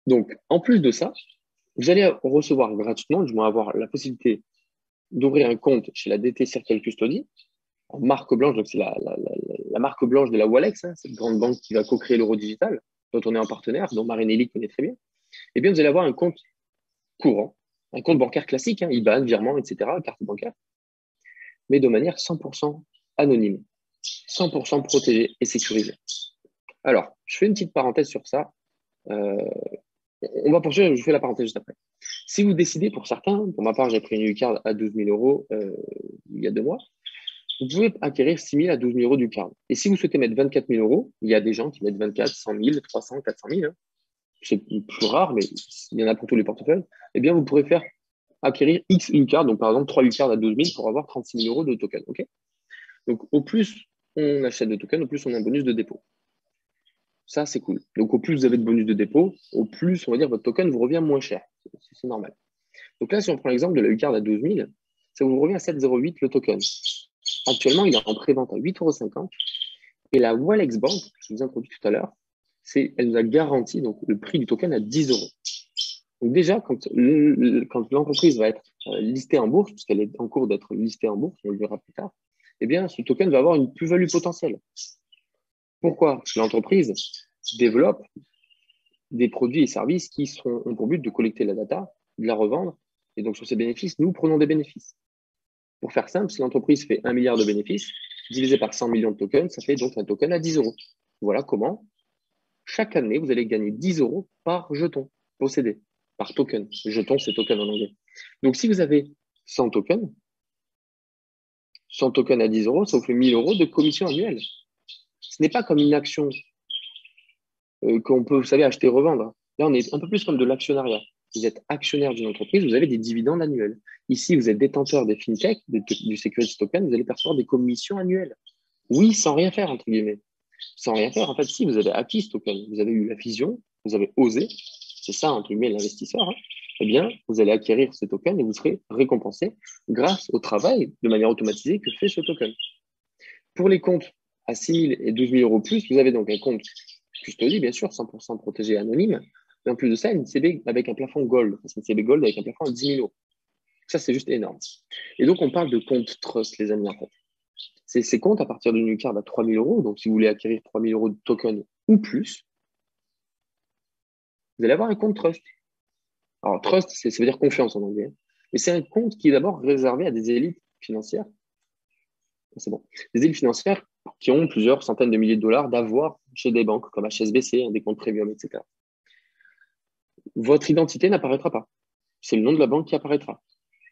Donc, en plus de ça, vous allez recevoir gratuitement, du moins avoir la possibilité d'ouvrir un compte chez la DT Circle Custody, en marque blanche, donc c'est la marque blanche de la Walex, hein, cette grande banque qui va co-créer l'euro digital, dont on est en partenaire, dont Marinelli connaît très bien. Eh bien, vous allez avoir un compte courant, un compte bancaire classique, hein, IBAN, virement, etc., carte bancaire, mais de manière 100% anonyme, 100% protégée et sécurisée. Alors, je fais une petite parenthèse sur ça. On va poursuivre, je fais la parenthèse juste après. Si vous décidez, pour certains, pour ma part, j'ai pris une UCard à 12 000 euros il y a 2 mois, vous pouvez acquérir 6 000 à 12 000 euros d'UCard. Et si vous souhaitez mettre 24 000 euros, il y a des gens qui mettent 24, 100 000, 300, 400 000. Hein. C'est plus rare, mais il y en a pour tous les portefeuilles. Eh bien, vous pourrez faire acquérir X UCard, donc par exemple 3 UCard à 12 000 pour avoir 36 000 euros de token. Okay, donc, au plus on achète de tokens, au plus on a un bonus de dépôt. Ça, c'est cool. Donc, au plus vous avez de bonus de dépôt, au plus, on va dire, votre token vous revient moins cher. C'est normal. Donc là, si on prend l'exemple de la UCard à 12 000, ça vous revient à 7,08 le token. Actuellement, il est en pré-vente à 8,50 €. Et la Walex Bank, que je vous ai introduit tout à l'heure, elle nous a garanti donc, le prix du token à 10 €. Donc déjà, quand l'entreprise va être listée en bourse, puisqu'elle est en cours d'être listée en bourse, on le verra plus tard, eh bien, ce token va avoir une plus-value potentielle. Pourquoi? Parce que l'entreprise développe des produits et services qui ont pour but de collecter la data, de la revendre, et donc sur ces bénéfices, nous prenons des bénéfices. Pour faire simple, si l'entreprise fait 1 milliard de bénéfices, divisé par 100 millions de tokens, ça fait donc un token à 10 €. Voilà comment, chaque année, vous allez gagner 10 € par jeton possédé, par token. Jeton, c'est token en anglais. Donc, si vous avez 100 tokens, 100 tokens à 10 €, ça vous fait 1 000 € de commission annuelle. Ce n'est pas comme une action qu'on peut, vous savez, acheter et revendre. Là, on est un peu plus comme de l'actionnariat. Vous êtes actionnaire d'une entreprise, vous avez des dividendes annuels. Ici, vous êtes détenteur des fintech, du security token, vous allez percevoir des commissions annuelles. Oui, sans rien faire, entre guillemets. Sans rien faire, en fait, si vous avez acquis ce token, vous avez eu la fusion, vous avez osé, c'est ça, entre guillemets, l'investisseur, hein, eh bien, vous allez acquérir ce token et vous serez récompensé grâce au travail de manière automatisée que fait ce token. Pour les comptes à 6 000 et 12 000 euros plus, vous avez donc un compte custody, bien sûr, 100% protégé et anonyme, mais en plus de ça, une CB avec un plafond gold, une CB gold avec un plafond à 10 000 euros. Ça, c'est juste énorme. Et donc, on parle de compte trust, les amis, en fait. Ces comptes, à partir d'une UCard à 3 000 euros, donc si vous voulez acquérir 3 000 euros de token ou plus, vous allez avoir un compte trust. Alors, trust, ça veut dire confiance en anglais. Mais c'est un compte qui est d'abord réservé à des élites financières. C'est bon. Des élites financières qui ont plusieurs centaines de milliers de dollars d'avoir chez des banques comme HSBC, des comptes premium, etc. Votre identité n'apparaîtra pas. C'est le nom de la banque qui apparaîtra.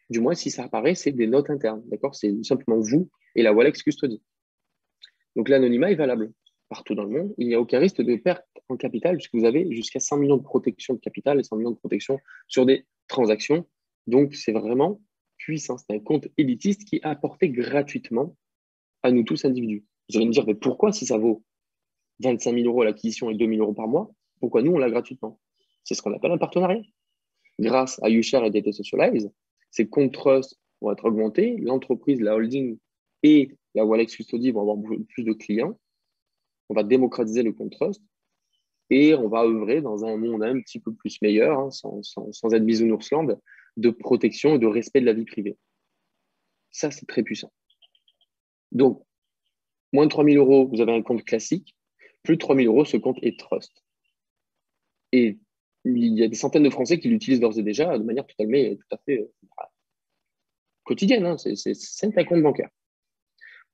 Du moins, si ça apparaît, c'est des notes internes. D'accord? C'est simplement vous et la Walex Custody. Donc, l'anonymat est valable partout dans le monde. Il n'y a aucun risque de perte en capital puisque vous avez jusqu'à 100 millions de protection de capital et 100 millions de protection sur des transactions. Donc, c'est vraiment puissant. C'est un compte élitiste qui est apporté gratuitement à nous tous individus. Vous allez me dire, mais pourquoi si ça vaut 25 000 euros à l'acquisition et 2 000 euros par mois, pourquoi nous, on l'a gratuitement? C'est ce qu'on appelle un partenariat. Grâce à UShare et DT Socialize, ces comptes trust vont être augmentés, l'entreprise, la holding et la Walex Custody vont avoir plus de clients. On va démocratiser le compte trust et on va œuvrer dans un monde un petit peu plus meilleur, hein, sans être bisounoursland, de protection et de respect de la vie privée. Ça, c'est très puissant. Donc, moins de 3 000 euros, vous avez un compte classique. Plus de 3 000 euros, ce compte est trust. Et il y a des centaines de Français qui l'utilisent d'ores et déjà de manière totalement, tout à fait quotidienne. Hein. C'est un compte bancaire.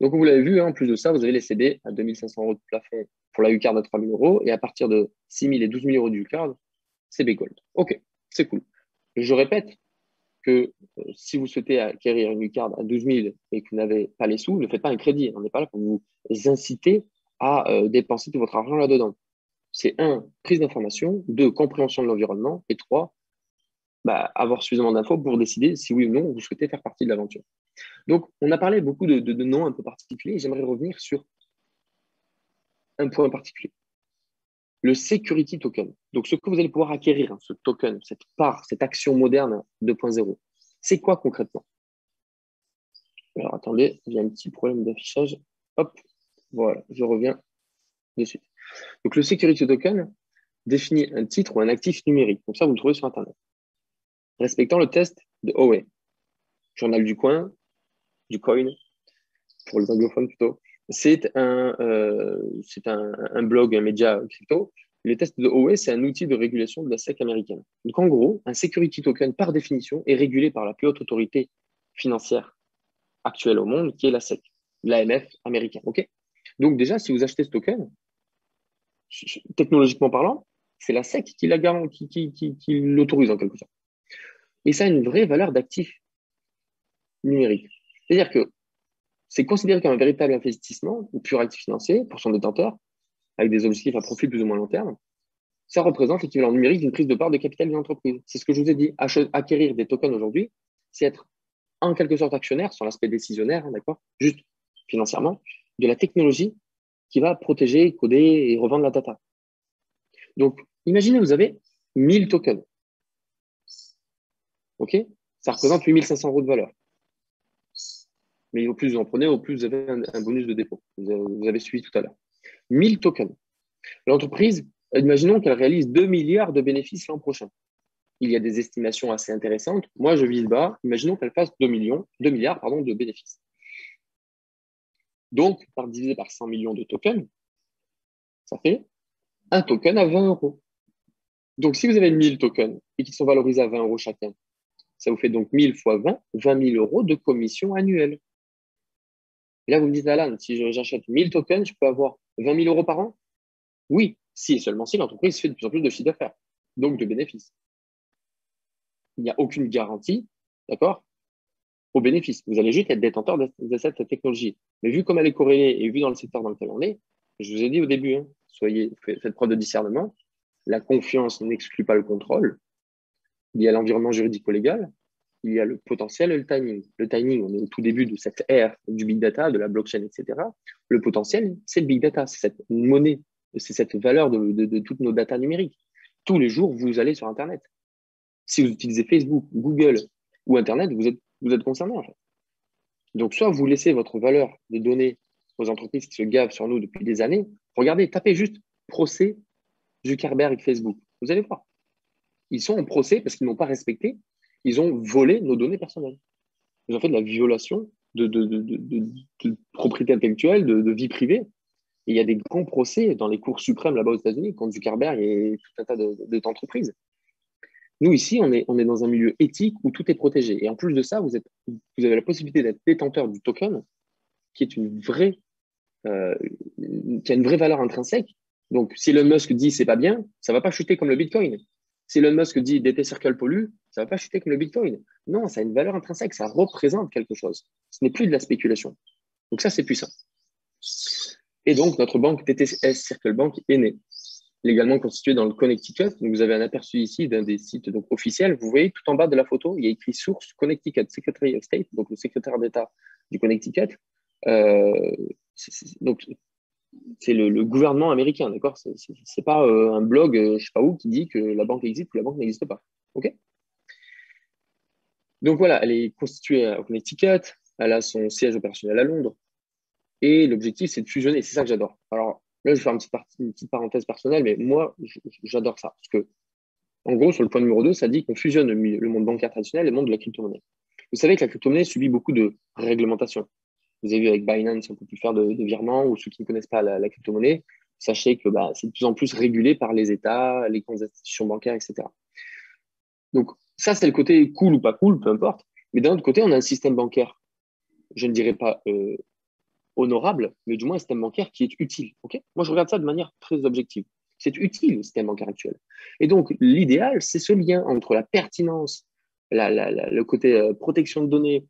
Donc, vous l'avez vu, hein, en plus de ça, vous avez les CB à 2 500 euros de plafond pour la UCard à 3 000 euros. Et à partir de 6 000 et 12 000 euros de UCard, CB Gold. OK, c'est cool. Je répète que si vous souhaitez acquérir une carte à 12 000 et que vous n'avez pas les sous, ne faites pas un crédit. On n'est pas là pour vous inciter à dépenser tout votre argent là-dedans. C'est un, prise d'information, deux, compréhension de l'environnement, et trois, avoir suffisamment d'infos pour décider si oui ou non vous souhaitez faire partie de l'aventure. Donc, on a parlé beaucoup de noms un peu particuliers et j'aimerais revenir sur un point particulier. Le security token. Donc, ce que vous allez pouvoir acquérir, ce token, cette part, cette action moderne 2.0, c'est quoi concrètement? Alors, attendez, il y a un petit problème d'affichage. Hop, voilà, je reviens de suite. Donc, le security token définit un titre ou un actif numérique. Donc, ça, vous le trouvez sur Internet. Respectant le test de Howey, journal du coin, du coin, pour les anglophones plutôt. C'est un blog, un média crypto. Le test de Howey, c'est un outil de régulation de la SEC américaine. Donc, en gros, un security token, par définition, est régulé par la plus haute autorité financière actuelle au monde, qui est la SEC, l'AMF américain. OK? Donc, déjà, si vous achetez ce token, technologiquement parlant, c'est la SEC qui l'autorise en quelque sorte. Et ça a une vraie valeur d'actif numérique. C'est-à-dire que c'est considéré comme un véritable investissement ou pur actif financier pour son détenteur, avec des objectifs à profit plus ou moins long terme. Ça représente l'équivalent numérique d'une prise de part de capital d'une entreprise. C'est ce que je vous ai dit. Acquérir des tokens aujourd'hui, c'est être en quelque sorte actionnaire, sur l'aspect décisionnaire, d'accord, juste financièrement, de la technologie qui va protéger, coder et revendre la data. Donc, imaginez, vous avez 1000 tokens. OK? Ça représente 8500 euros de valeur. Mais au plus vous en prenez, au plus vous avez un bonus de dépôt. Vous avez suivi tout à l'heure. 1000 tokens. L'entreprise, imaginons qu'elle réalise 2 milliards de bénéfices l'an prochain. Il y a des estimations assez intéressantes. Moi, je vise bas. Imaginons qu'elle fasse 2 milliards de bénéfices. Donc, divisé par 100 millions de tokens, ça fait un token à 20 euros. Donc, si vous avez 1000 tokens et qu'ils sont valorisés à 20 euros chacun, ça vous fait donc 1000 fois 20 000 euros de commission annuelle. Et là, vous me dites, Alan, si j'achète 1000 tokens, je peux avoir 20 000 euros par an? Oui, si et seulement si l'entreprise fait de plus en plus de chiffre d'affaires, donc de bénéfices. Il n'y a aucune garantie, d'accord, au bénéfice. Vous allez juste être détenteur de cette technologie. Mais vu comme elle est corrélée et vu dans le secteur dans lequel on est, je vous ai dit au début, faites preuve de discernement. La confiance n'exclut pas le contrôle. Il y a l'environnement juridico-légal, il y a le potentiel et le timing. Le timing, on est au tout début de cette ère du big data, de la blockchain, etc. Le potentiel, c'est le big data, c'est cette monnaie, c'est cette valeur de toutes nos datas numériques. Tous les jours, vous allez sur Internet. Si vous utilisez Facebook, Google ou Internet, vous êtes concerné en fait. Donc, soit vous laissez votre valeur de données aux entreprises qui se gavent sur nous depuis des années. Regardez, tapez juste procès Zuckerberg et Facebook. Vous allez voir. Ils sont en procès parce qu'ils n'ont pas respecté. Ils ont volé nos données personnelles. Ils ont fait de la violation de propriété intellectuelle, de vie privée. Et il y a des grands procès dans les cours suprêmes là-bas aux États-Unis contre Zuckerberg et tout un tas d'entreprises. Nous, ici, on est dans un milieu éthique où tout est protégé. Et en plus de ça, vous avez la possibilité d'être détenteur du token qui est qui a une vraie valeur intrinsèque. Donc, si Elon Musk dit c'est pas bien, ça va pas chuter comme le Bitcoin. Si Elon Musk dit DT Circle pollue, ça va pas chuter comme le Bitcoin. Non, ça a une valeur intrinsèque, ça représente quelque chose. Ce n'est plus de la spéculation. Donc ça, c'est puissant. Et donc, notre banque TTS Circle Bank est née, légalement constituée dans le Connecticut. Donc, vous avez un aperçu ici d'un des sites donc, officiels. Vous voyez tout en bas de la photo, il y a écrit source Connecticut, Secretary of State, donc le secrétaire d'État du Connecticut. Donc, c'est le gouvernement américain, d'accord? C'est pas un blog, je sais pas où, qui dit que la banque existe ou la banque n'existe pas. OK? Donc voilà, elle est constituée au Connecticut, elle a son siège opérationnel à Londres, et l'objectif, c'est de fusionner. C'est ça que j'adore. Alors là, je vais faire une petite parenthèse personnelle, mais moi, j'adore ça. Parce que, en gros, sur le point numéro 2, ça dit qu'on fusionne le monde bancaire traditionnel et le monde de la crypto-monnaie. Vous savez que la crypto-monnaie subit beaucoup de réglementations. Vous avez vu avec Binance, on ne peut plus faire de virements, ou ceux qui ne connaissent pas la crypto-monnaie, sachez que c'est de plus en plus régulé par les États, les grandes institutions bancaires, etc. Donc, ça, c'est le côté cool ou pas cool, peu importe. Mais d'un autre côté, on a un système bancaire, je ne dirais pas honorable, mais du moins un système bancaire qui est utile. Okay, moi, je regarde ça de manière très objective. C'est utile le système bancaire actuel. Et donc, l'idéal, c'est ce lien entre la pertinence, le côté protection de données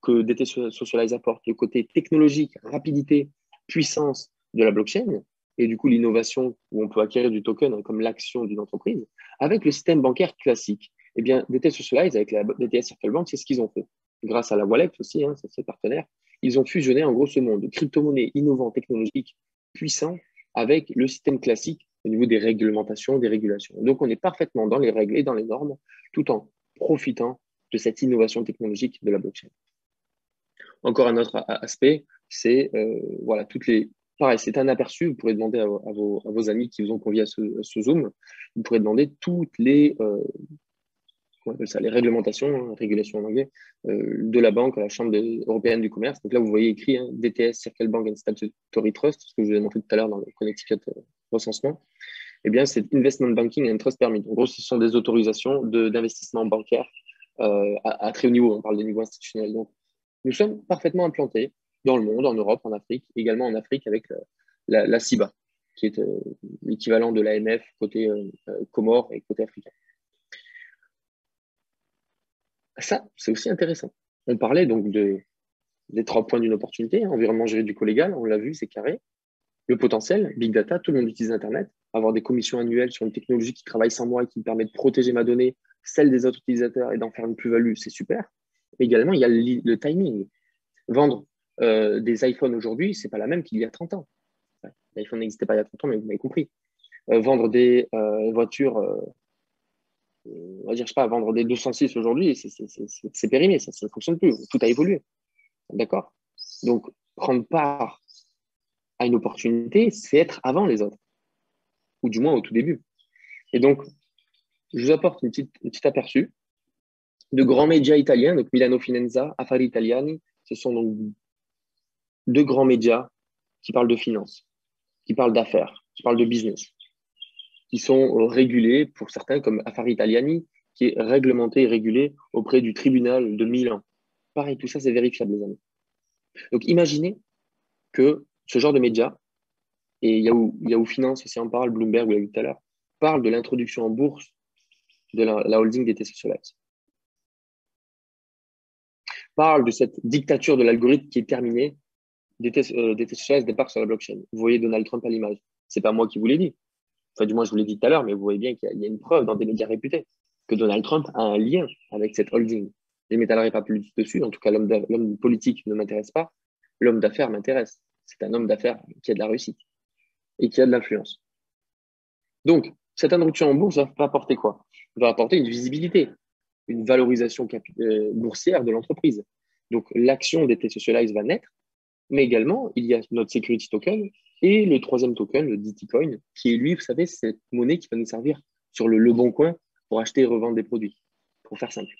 que DT Socialize apporte, le côté technologique, rapidité, puissance de la blockchain, et du coup l'innovation où on peut acquérir du token comme l'action d'une entreprise, avec le système bancaire classique. Eh bien, DT Socialize, avec la DTS Circle Bank, c'est ce qu'ils ont fait. Grâce à la wallet aussi, hein, c'est partenaire, ils ont fusionné en gros ce monde de crypto-monnaies innovants, technologiques, puissants, avec le système classique au niveau des réglementations, des régulations. Donc, on est parfaitement dans les règles et dans les normes, tout en profitant de cette innovation technologique de la blockchain. Encore un autre aspect, c'est voilà, toutes les. Pareil, c'est un aperçu. Vous pourrez demander à vos amis qui vous ont convié à ce Zoom, vous pourrez demander toutes les, comment on appelle ça, les réglementations, hein, régulations en anglais, de la banque à la Chambre européenne du commerce. Donc là, vous voyez écrit hein, DTS, Circle Bank and Statutory Trust, ce que je vous ai montré tout à l'heure dans le Connecticut recensement. Eh bien, c'est Investment Banking and Trust Permit. En gros, ce sont des autorisations d'investissement bancaire à très haut niveau. On parle des niveaux institutionnels. Donc, nous sommes parfaitement implantés dans le monde, en Europe, en Afrique, également en Afrique avec la CIBA, qui est l'équivalent de l'AMF côté Comores et côté africain. Ça, c'est aussi intéressant. On parlait donc des 3 points d'une opportunité, hein, environnement juridico-légal, on l'a vu, c'est carré. Le potentiel, big data, tout le monde utilise Internet. Avoir des commissions annuelles sur une technologie qui travaille sans moi et qui me permet de protéger ma donnée, celle des autres utilisateurs et d'en faire une plus-value, c'est super. Mais également, il y a le timing. Vendre des iPhones aujourd'hui, c'est pas la même qu'il y a 30 ans. L'iPhone n'existait pas il y a 30 ans, mais vous m'avez compris. Vendre des voitures, on va dire, je sais pas, vendre des 206 aujourd'hui, c'est périmé, ça ne fonctionne plus. Tout a évolué. D'accord? Donc, prendre part à une opportunité, c'est être avant les autres, ou du moins au tout début. Et donc, je vous apporte un petit aperçu de grands médias italiens, donc Milano Finanza, Affari Italiani, ce sont donc 2 grands médias qui parlent de finance, qui parlent d'affaires, qui parlent de business, qui sont régulés pour certains comme Affari Italiani, qui est réglementé et régulé auprès du tribunal de Milan. Pareil, tout ça, c'est vérifiable, les amis. Donc, imaginez que ce genre de médias, et Yahoo Finance aussi en parle, Bloomberg, vous l'avez vu tout à l'heure, parle de l'introduction en bourse de la holding DT Socialize. Parle de cette dictature de l'algorithme qui est terminée. DT Socialize débarque sur la blockchain. Vous voyez Donald Trump à l'image. C'est pas moi qui vous l'ai dit. Enfin, du moins, je vous l'ai dit tout à l'heure, mais vous voyez bien qu'il y a une preuve dans des médias réputés que Donald Trump a un lien avec cette holding. Je ne m'étalerai pas plus dessus. En tout cas, l'homme politique ne m'intéresse pas. L'homme d'affaires m'intéresse. C'est un homme d'affaires qui a de la réussite et qui a de l'influence. Donc, cette introduction en bourse va apporter quoi? Va apporter une visibilité, une valorisation boursière de l'entreprise. Donc, l'action DT Socialize va naître, mais également, il y a notre security token et le 3e token, le DT Coin, qui est lui, vous savez, c'est cette monnaie qui va nous servir sur le bon coin pour acheter et revendre des produits, pour faire simple.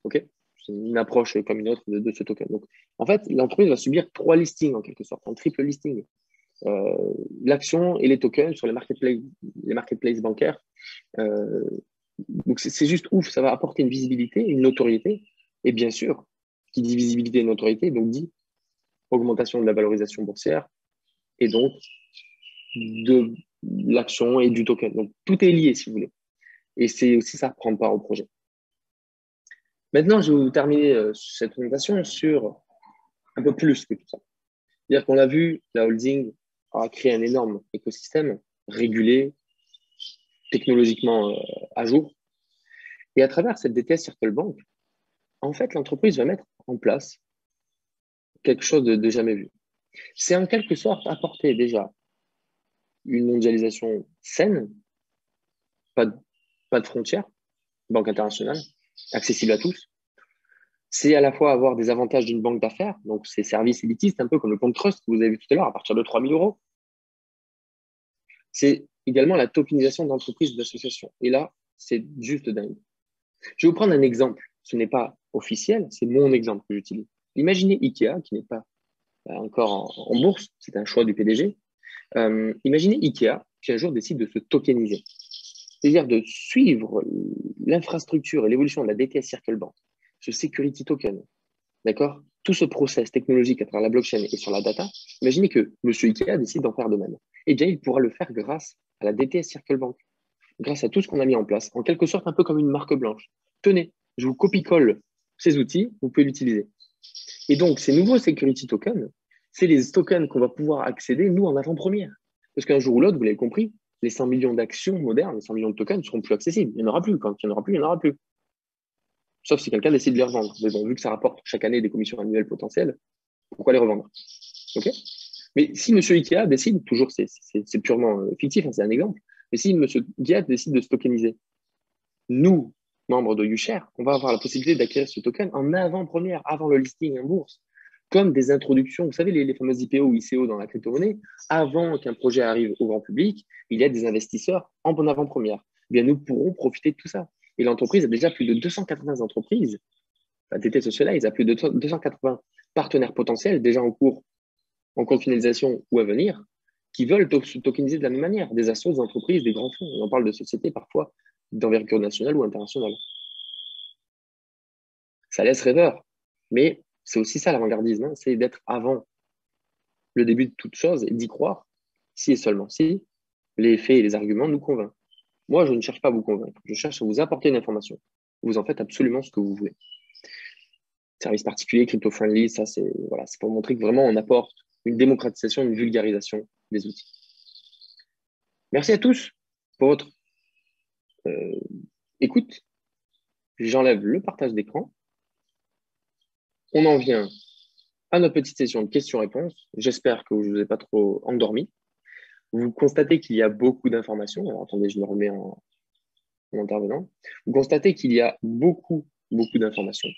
OK? C'est une approche comme une autre de ce token. Donc, en fait, l'entreprise va subir 3 listings en quelque sorte, un triple listing. L'action et les tokens sur les marketplaces bancaires. Donc, c'est juste ouf, ça va apporter une visibilité, une notoriété. Et bien sûr, qui dit visibilité et notoriété, donc dit augmentation de la valorisation boursière et donc de l'action et du token. Donc, tout est lié, si vous voulez. Et c'est aussi ça, prendre part au projet. Maintenant, je vais vous terminer cette présentation sur un peu plus que tout ça. C'est-à-dire qu'on a vu, la holding a créé un énorme écosystème régulé, technologiquement à jour. Et à travers cette DTS Circle Bank, en fait, l'entreprise va mettre en place quelque chose de jamais vu. C'est en quelque sorte apporter déjà une mondialisation saine, pas de frontières, banque internationale, accessible à tous. C'est à la fois avoir des avantages d'une banque d'affaires, donc ces services élitistes, un peu comme le compte trust que vous avez vu tout à l'heure, à partir de 3 000 euros. C'est également la tokenisation d'entreprises et d'associations. Et là, c'est juste dingue. Je vais vous prendre un exemple. Ce n'est pas officiel, c'est mon exemple que j'utilise. Imaginez Ikea, qui n'est pas encore en bourse, c'est un choix du PDG. Imaginez Ikea qui un jour décide de se tokeniser, c'est-à-dire de suivre l'infrastructure et l'évolution de la DTS Circle Bank, ce security token, d'accord? Tout ce process technologique à travers la blockchain et sur la data. Imaginez que M. Ikea décide d'en faire de même. Eh bien, il pourra le faire grâce à la DTS Circle Bank, grâce à tout ce qu'on a mis en place, en quelque sorte un peu comme une marque blanche. Tenez, je vous copie-colle ces outils, vous pouvez l'utiliser. Et donc, ces nouveaux security tokens, c'est les tokens qu'on va pouvoir accéder, nous, en avant-première. Parce qu'un jour ou l'autre, vous l'avez compris, les 100 millions d'actions modernes, les 100 millions de tokens ne seront plus accessibles. Il n'y en aura plus. Quand il n'y en aura plus, il n'y en aura plus. Sauf si quelqu'un décide de les revendre. Mais bon, vu que ça rapporte chaque année des commissions annuelles potentielles, pourquoi les revendre? OK? Mais si M. Ikea décide, toujours c'est purement fictif, hein, c'est un exemple, mais si M. Ikea décide de se tokeniser, nous, membres de UShare, on va avoir la possibilité d'acquérir ce token en avant-première, avant le listing en bourse, comme des introductions. Vous savez, les fameuses IPO ou ICO dans la crypto-monnaie, avant qu'un projet arrive au grand public, il y a des investisseurs en bonne avant-première. Eh bien, nous pourrons profiter de tout ça. Et l'entreprise a déjà plus de 280 entreprises. La TT Socialize a plus de 280 partenaires potentiels déjà en cours, en cours de finalisation ou à venir, qui veulent se tokeniser de la même manière. Des assos, des entreprises, des grands fonds. On en parle de sociétés parfois d'envergure nationale ou internationale. Ça laisse rêveur, mais c'est aussi ça l'avant-gardisme, hein, c'est d'être avant le début de toute chose et d'y croire, si et seulement si les faits et les arguments nous convainquent. Moi, je ne cherche pas à vous convaincre, je cherche à vous apporter une information. Vous en faites absolument ce que vous voulez. Service particulier, crypto-friendly, ça c'est voilà, pour montrer que vraiment on apporte une démocratisation, une vulgarisation des outils. Merci à tous pour votre écoute. J'enlève le partage d'écran. On en vient à notre petite session de questions-réponses. J'espère que je ne vous ai pas trop endormi. Vous constatez qu'il y a beaucoup d'informations. Alors, attendez, je me remets en intervenant. Vous constatez qu'il y a beaucoup d'informations.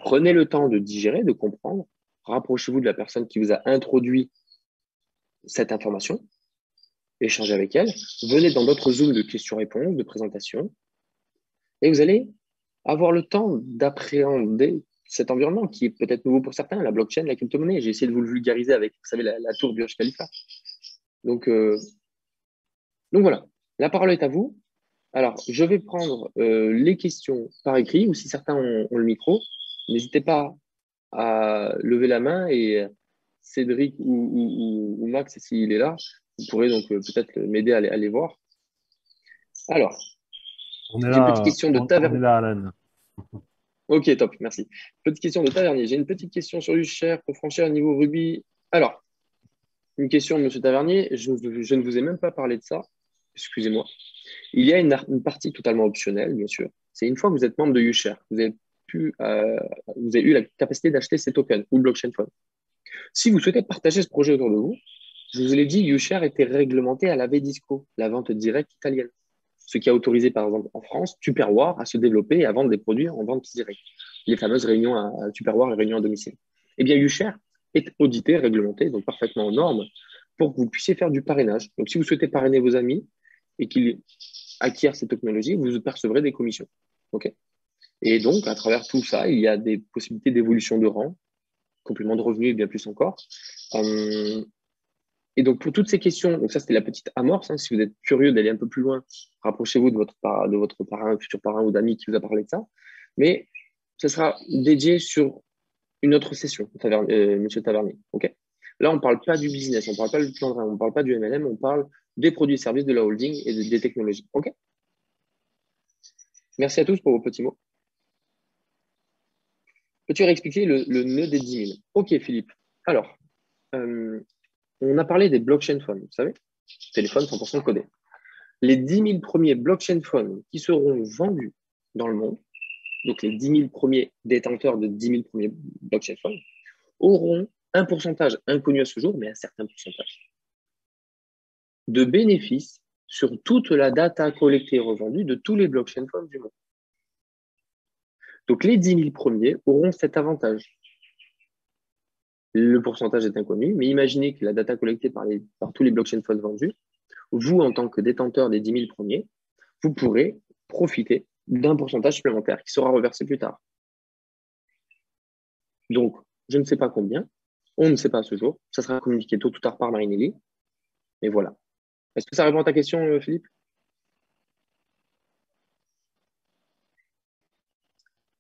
Prenez le temps de digérer, de comprendre. Rapprochez-vous de la personne qui vous a introduit cette information. Échangez avec elle. Venez dans d'autres zooms de questions-réponses, de présentation. Et vous allez avoir le temps d'appréhender cet environnement qui est peut-être nouveau pour certains, la blockchain, la crypto-monnaie. J'ai essayé de vous le vulgariser avec, vous savez, la tour Burj Khalifa. Donc voilà, la parole est à vous. Alors, je vais prendre les questions par écrit, ou si certains ont le micro, n'hésitez pas à lever la main et Cédric ou Max, s'il est là, vous pourrez donc peut-être m'aider à les voir. Alors, j'ai une petite question de On est là, Alan. Ok, top, merci. Petite question de Tavernier. J'ai une petite question sur UShare pour franchir un niveau Ruby. Alors, une question de M. Tavernier. Je ne vous ai même pas parlé de ça. Excusez-moi. Il y a une partie totalement optionnelle, bien sûr. C'est une fois que vous êtes membre de UShare, vous avez eu la capacité d'acheter ces tokens ou le blockchain fund. Si vous souhaitez partager ce projet autour de vous, je vous l'ai dit, UShare était réglementé à la Vedisco, la vente directe italienne. Ce qui a autorisé, par exemple, en France, Tupperware à se développer et à vendre des produits en vente directe. Les fameuses réunions à Tupperware et réunions à domicile. Eh bien, UShare est audité, réglementé, donc parfaitement aux normes, pour que vous puissiez faire du parrainage. Donc, si vous souhaitez parrainer vos amis et qu'ils acquièrent ces technologies, vous percevrez des commissions. OK? Et donc, à travers tout ça, il y a des possibilités d'évolution de rang, complément de revenus et bien plus encore. Et donc, pour toutes ces questions, donc ça, c'était la petite amorce. Hein, si vous êtes curieux d'aller un peu plus loin, rapprochez-vous de votre parrain, futur parrain ou d'amis qui vous a parlé de ça. Mais ce sera dédié sur une autre session, Monsieur Tavernier. OK? Là, on ne parle pas du business, on ne parle pas du plan de rien, on ne parle pas du MLM, on parle des produits et services de la holding et des technologies. OK? Merci à tous pour vos petits mots. Peux-tu réexpliquer le nœud des 10 000? OK, Philippe. Alors, on a parlé des blockchain funds, vous savez, téléphone 100% codé. Les 10 000 premiers blockchain funds qui seront vendus dans le monde, donc les 10 000 premiers détenteurs de 10 000 premiers blockchain funds, auront un pourcentage inconnu à ce jour, mais un certain pourcentage de bénéfices sur toute la data collectée et revendue de tous les blockchain funds du monde. Donc les 10 000 premiers auront cet avantage. Le pourcentage est inconnu, mais imaginez que la data collectée par tous les blockchain funds vendus, vous, en tant que détenteur des 10 000 premiers, vous pourrez profiter d'un pourcentage supplémentaire qui sera reversé plus tard. Donc, je ne sais pas combien, on ne sait pas à ce jour, ça sera communiqué tôt ou tard par Marinelli, et voilà. Est-ce que ça répond à ta question, Philippe?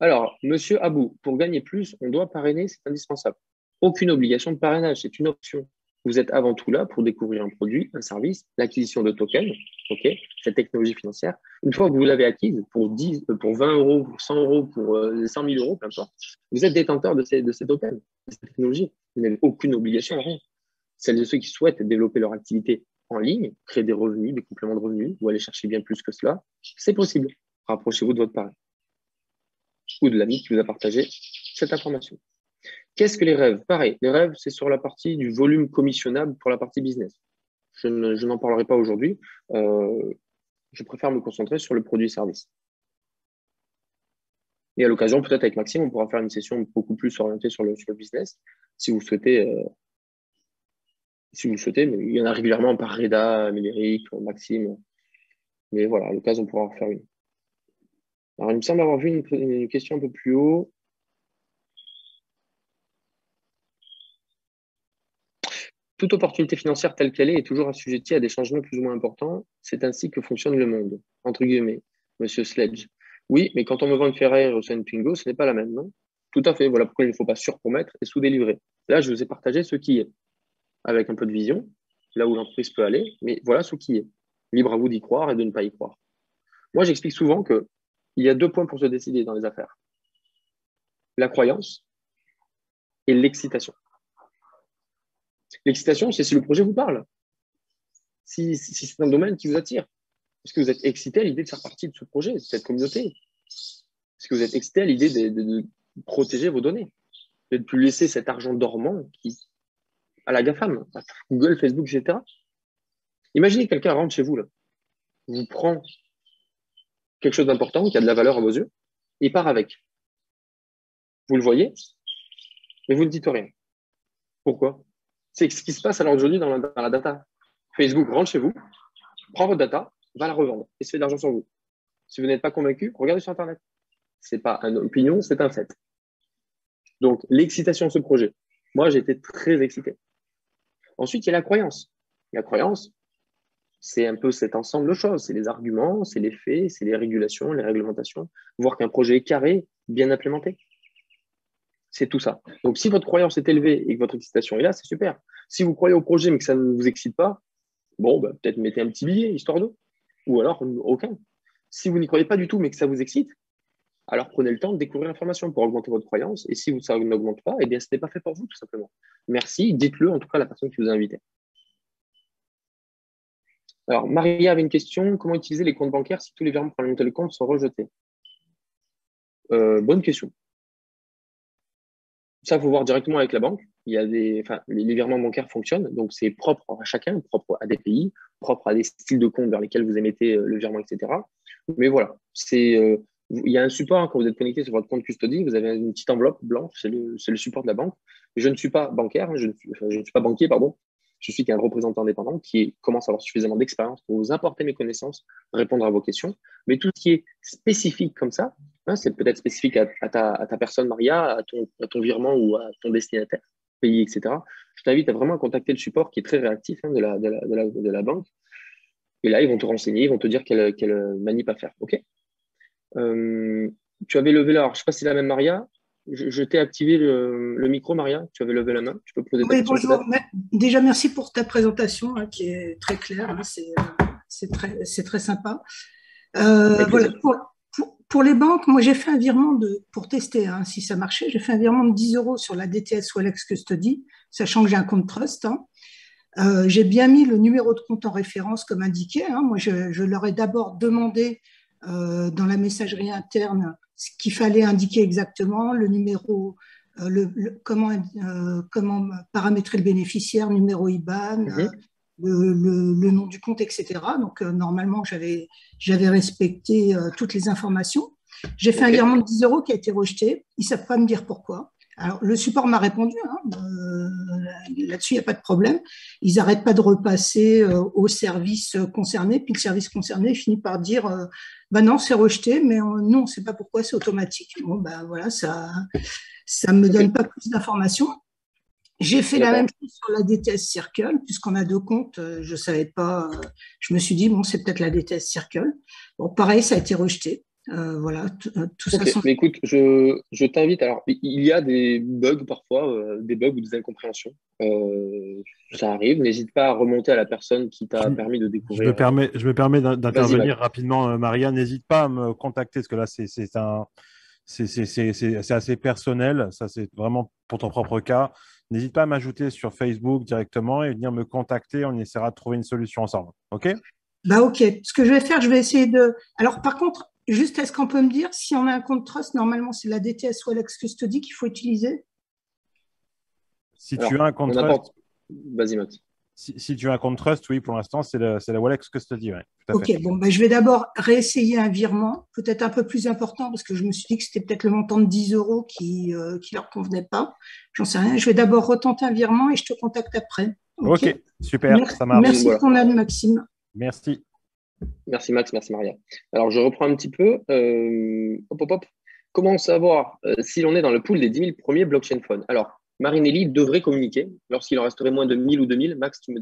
Alors, Monsieur Abou, pour gagner plus, on doit parrainer, c'est indispensable. Aucune obligation de parrainage, c'est une option. Vous êtes avant tout là pour découvrir un produit, un service, l'acquisition de tokens, ok, cette technologie financière, une fois que vous l'avez acquise pour 10, pour 20 euros, pour 100 euros, pour 100 000 euros, peu importe, vous êtes détenteur de ces tokens, de cette technologie. Vous n'avez aucune obligation, rien. Celles de ceux qui souhaitent développer leur activité en ligne, créer des revenus, des compléments de revenus, ou aller chercher bien plus que cela, c'est possible. Rapprochez-vous de votre parrain ou de l'ami qui vous a partagé cette information. Qu'est-ce que les rêves? Pareil, les rêves, c'est sur la partie du volume commissionnable pour la partie business. Je n'en parlerai pas aujourd'hui. Je préfère me concentrer sur le produit-service. Et à l'occasion, peut-être avec Maxime, on pourra faire une session beaucoup plus orientée sur le business, si vous souhaitez. Mais il y en a régulièrement par Reda, Médéric, Maxime. Mais voilà, à l'occasion, on pourra en faire une. Alors, il me semble avoir vu une question un peu plus haut. Toute opportunité financière telle qu'elle est toujours assujettie à des changements plus ou moins importants. C'est ainsi que fonctionne le monde, entre guillemets, Monsieur Sledge. Oui, mais quand on me vend une Ferrari ou une Twingo, ce n'est pas la même, non? Tout à fait. Voilà pourquoi il ne faut pas surpromettre et sous-délivrer. Là, je vous ai partagé ce qui est, avec un peu de vision, là où l'entreprise peut aller, mais voilà ce qui est. Libre à vous d'y croire et de ne pas y croire. Moi, j'explique souvent qu'il y a 2 points pour se décider dans les affaires. La croyance et l'excitation. L'excitation, c'est si le projet vous parle. Si c'est un domaine qui vous attire. Est-ce que vous êtes excité à l'idée de faire partie de ce projet, de cette communauté? Est-ce que vous êtes excité à l'idée de protéger vos données? De ne plus laisser cet argent dormant à la GAFAM, à Google, Facebook, etc. Imaginez que quelqu'un rentre chez vous, là, vous prend quelque chose d'important, qui a de la valeur à vos yeux, et part avec. Vous le voyez, mais vous ne dites rien. Pourquoi? C'est ce qui se passe à l'heure d'aujourd'hui dans la data. Facebook rentre chez vous, prend votre data, va la revendre et se fait de l'argent sur vous. Si vous n'êtes pas convaincu, regardez sur Internet. Ce n'est pas une opinion, c'est un fait. Donc, l'excitation de ce projet. Moi, j'ai été très excité. Ensuite, il y a la croyance. La croyance, c'est un peu cet ensemble de choses. C'est les arguments, c'est les faits, c'est les régulations, les réglementations. Voir qu'un projet est carré, bien implémenté. C'est tout ça. Donc, si votre croyance est élevée et que votre excitation est là, c'est super. Si vous croyez au projet mais que ça ne vous excite pas, bon, bah, peut-être mettez un petit billet, histoire d'eau. Ou alors, aucun. Si vous n'y croyez pas du tout mais que ça vous excite, alors prenez le temps de découvrir l'information pour augmenter votre croyance. Et si ça n'augmente pas, eh bien, ce n'est pas fait pour vous, tout simplement. Merci, dites-le en tout cas à la personne qui vous a invité. Alors, Maria avait une question. Comment utiliser les comptes bancaires si tous les virements pour alimenter le compte sont rejetés? Bonne question. Ça, il faut voir directement avec la banque. Il y a les virements bancaires fonctionnent, donc c'est propre à chacun, propre à des pays, propre à des styles de compte vers lesquels vous émettez le virement, etc. Mais voilà, il y a un support quand vous êtes connecté sur votre compte custody, vous avez une petite enveloppe blanche, c'est le support de la banque. Je ne suis pas bancaire, je ne suis pas banquier, pardon. Je suis qu'un représentant indépendant qui commence à avoir suffisamment d'expérience pour vous apporter mes connaissances, répondre à vos questions. Mais tout ce qui est spécifique comme ça, hein, c'est peut-être spécifique à ta personne, Maria, à ton virement ou à ton destinataire, pays, etc. Je t'invite à vraiment contacter le support qui est très réactif de la banque. Et là, ils vont te renseigner, ils vont te dire quelle manip à faire. OK? Tu avais levé là, je ne sais pas si c'est la même Maria. Je t'ai activé le micro, Maria. Tu avais levé la main. Tu peux poser ta question. Bonjour. Déjà, merci pour ta présentation hein, qui est très claire. Hein, c'est très sympa. Voilà, pour les banques, moi, j'ai fait un virement pour tester hein, si ça marchait. J'ai fait un virement de 10 euros sur la DTS Walex Custody, sachant que j'ai un compte trust. Hein. J'ai bien mis le numéro de compte en référence comme indiqué. Hein. Moi, je leur ai d'abord demandé dans la messagerie interne ce qu'il fallait indiquer exactement, le numéro, comment paramétrer le bénéficiaire, numéro IBAN, le nom du compte, etc. Donc, normalement, j'avais respecté toutes les informations. J'ai fait un virement de 10 euros qui a été rejeté. Ils ne savent pas me dire pourquoi. Alors, le support m'a répondu, hein, là-dessus, il n'y a pas de problème. Ils n'arrêtent pas de repasser au service concerné, puis le service concerné finit par dire non, c'est rejeté, mais nous, on ne sait pas pourquoi, c'est automatique. Bon, ben voilà, ça ne me donne pas plus d'informations. J'ai fait la même chose sur la DTS Circle, puisqu'on a 2 comptes, je ne savais pas, je me suis dit, bon, c'est peut-être la DTS Circle. Bon, pareil, ça a été rejeté. Voilà, tout ça Ok, sans. mais écoute, je t'invite. Alors, il y a des bugs parfois, des bugs ou des incompréhensions. Ça arrive. N'hésite pas à remonter à la personne qui Je, t'a permis de je me découvrir. permets, je me permets Vas-y, d'intervenir Max. rapidement, Maria. N'hésite pas à me contacter parce que là, c'est assez personnel. Ça, c'est vraiment pour ton propre cas. N'hésite pas à m'ajouter sur Facebook directement et venir me contacter. On essaiera de trouver une solution ensemble. OK? Bah ok, ce que je vais faire, je vais essayer de. Alors par contre, juste est-ce qu'on peut me dire si on a un compte Trust, normalement c'est la DTS ou Alex Custody qu'il faut utiliser? Si tu as Alors, un compte on Trust, apporte. Vas-y, Max. si tu as un compte Trust, oui, pour l'instant, c'est la Wallex Custody. Ouais, tout à Ok, fait. bon, bah, je vais d'abord réessayer un virement, peut-être un peu plus important, parce que je me suis dit que c'était peut-être le montant de 10 euros qui leur convenait pas. J'en sais rien. Je vais d'abord retenter un virement et je te contacte après. Ok? OK, super, Merci, ça marche. merci de Voilà. ton aide, Maxime. Merci. Merci, Max. Merci, Maria. Alors, je reprends un petit peu. Hop, hop, hop. Comment savoir si l'on est dans le pool des 10 000 premiers blockchain funds? Alors, Marinelli devrait communiquer lorsqu'il en resterait moins de 1000 ou 2000. Max, tu me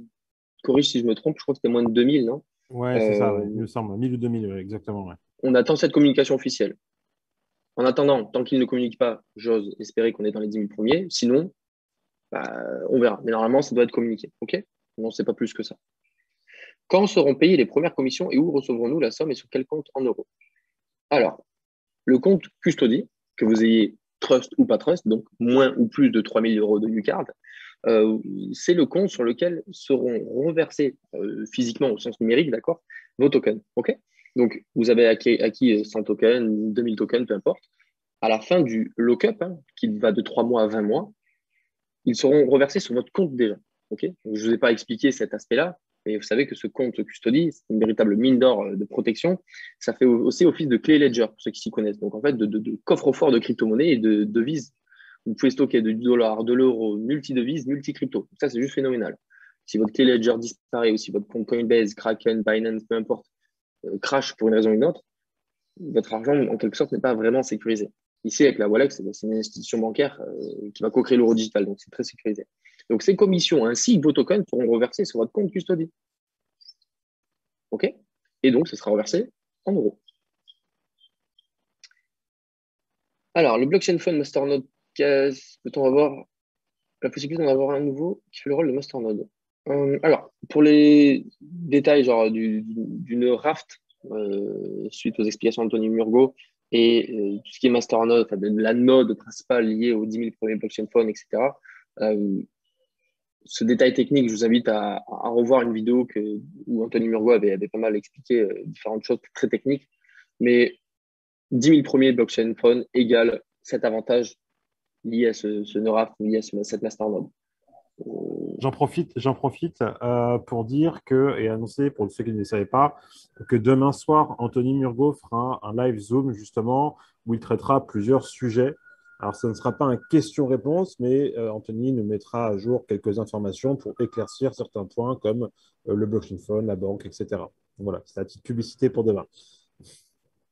corriges si je me trompe. Je crois que c'était moins de 2000, non? Ouais, c'est ça, Euh, ouais, il me semble. 1000 ou 2000, ouais, exactement. Ouais. on attend cette communication officielle. En attendant, tant qu'il ne communique pas, j'ose espérer qu'on est dans les 10 000 premiers. Sinon, bah, on verra. Mais normalement, ça doit être communiqué. OK? Non, c'est pas plus que ça. Quand seront payées les premières commissions et où recevrons-nous la somme et sur quel compte en euros? Alors, le compte custody, que vous ayez trust ou pas trust, donc moins ou plus de 3 000 euros de Ucard, c'est le compte sur lequel seront reversés physiquement au sens numérique, d'accord, vos tokens. OK? Donc, vous avez acquis 100 tokens, 2000 tokens, peu importe. À la fin du lock-up, hein, qui va de 3 mois à 20 mois, ils seront reversés sur votre compte déjà. Okay, donc, je ne vous ai pas expliqué cet aspect-là, mais vous savez que ce compte custody, c'est une véritable mine d'or de protection. Ça fait aussi office de clé ledger, pour ceux qui s'y connaissent. Donc, en fait, de coffre-fort de crypto-monnaies et de devises. Vous pouvez stocker du dollar, de l'euro, multi-devises, multi-crypto. Ça, c'est juste phénoménal. Si votre clé ledger disparaît ou si votre compte Coinbase, Kraken, Binance, peu importe, crash pour une raison ou une autre, votre argent, en quelque sorte, n'est pas vraiment sécurisé. Ici, avec la Wallet, c'est une institution bancaire qui va co-créer l'euro digital, donc c'est très sécurisé. Donc, ces commissions ainsi que vos tokens seront reversés sur votre compte custody. OK? Et donc, ce sera reversé en euros. Alors, le blockchain fund masternode, peut-on avoir la possibilité d'en avoir un nouveau qui fait le rôle de masternode? Alors, pour les détails genre d'une raft, suite aux explications d'Anthony Murgo, et tout ce qui est masternode, enfin, de la node principale liée aux 10 000 premiers blockchain funds, etc. Ce détail technique, je vous invite à revoir une vidéo où Anthony Murgo avait pas mal expliqué différentes choses très techniques. Mais 10 000 premiers blockchain funds égale cet avantage lié à ce NeurAft, lié à cette masternode. J'en profite pour dire que, et annoncer pour ceux qui ne le savaient pas, que demain soir, Anthony Murgo fera un live Zoom justement où il traitera plusieurs sujets. Alors, ce ne sera pas un question-réponse, mais Anthony nous mettra à jour quelques informations pour éclaircir certains points comme le blockchain fund, la banque, etc. Voilà, c'est la petite publicité pour demain.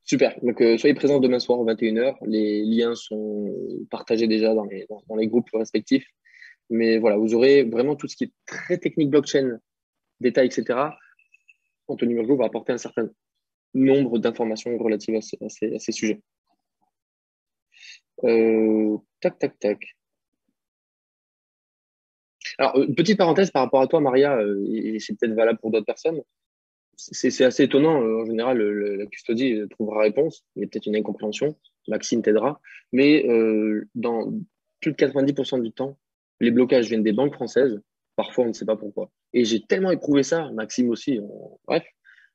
Super. Donc, soyez présents demain soir à 21h. Les liens sont partagés déjà dans les groupes respectifs. Mais voilà, vous aurez vraiment tout ce qui est très technique blockchain, détails, etc. Anthony Murgo va apporter un certain nombre d'informations relatives à ces sujets. Tac, tac, tac. Alors, petite parenthèse par rapport à toi, Maria, et c'est peut-être valable pour d'autres personnes. C'est assez étonnant. En général, la custody trouvera réponse. Il y a peut-être une incompréhension. Maxime t'aidera. Mais dans plus de 90% du temps, les blocages viennent des banques françaises. Parfois, on ne sait pas pourquoi. Et j'ai tellement éprouvé ça, Maxime aussi. Bref,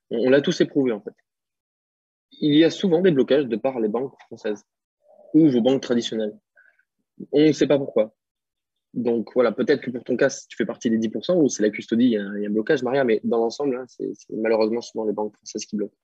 on l'a tous éprouvé en fait. Il y a souvent des blocages de par les banques françaises ou vos banques traditionnelles. On ne sait pas pourquoi. Donc voilà, peut-être que pour ton cas, tu fais partie des 10% ou c'est la custody, il y a un blocage, Maria, mais dans l'ensemble, hein, c'est malheureusement souvent les banques françaises qui bloquent.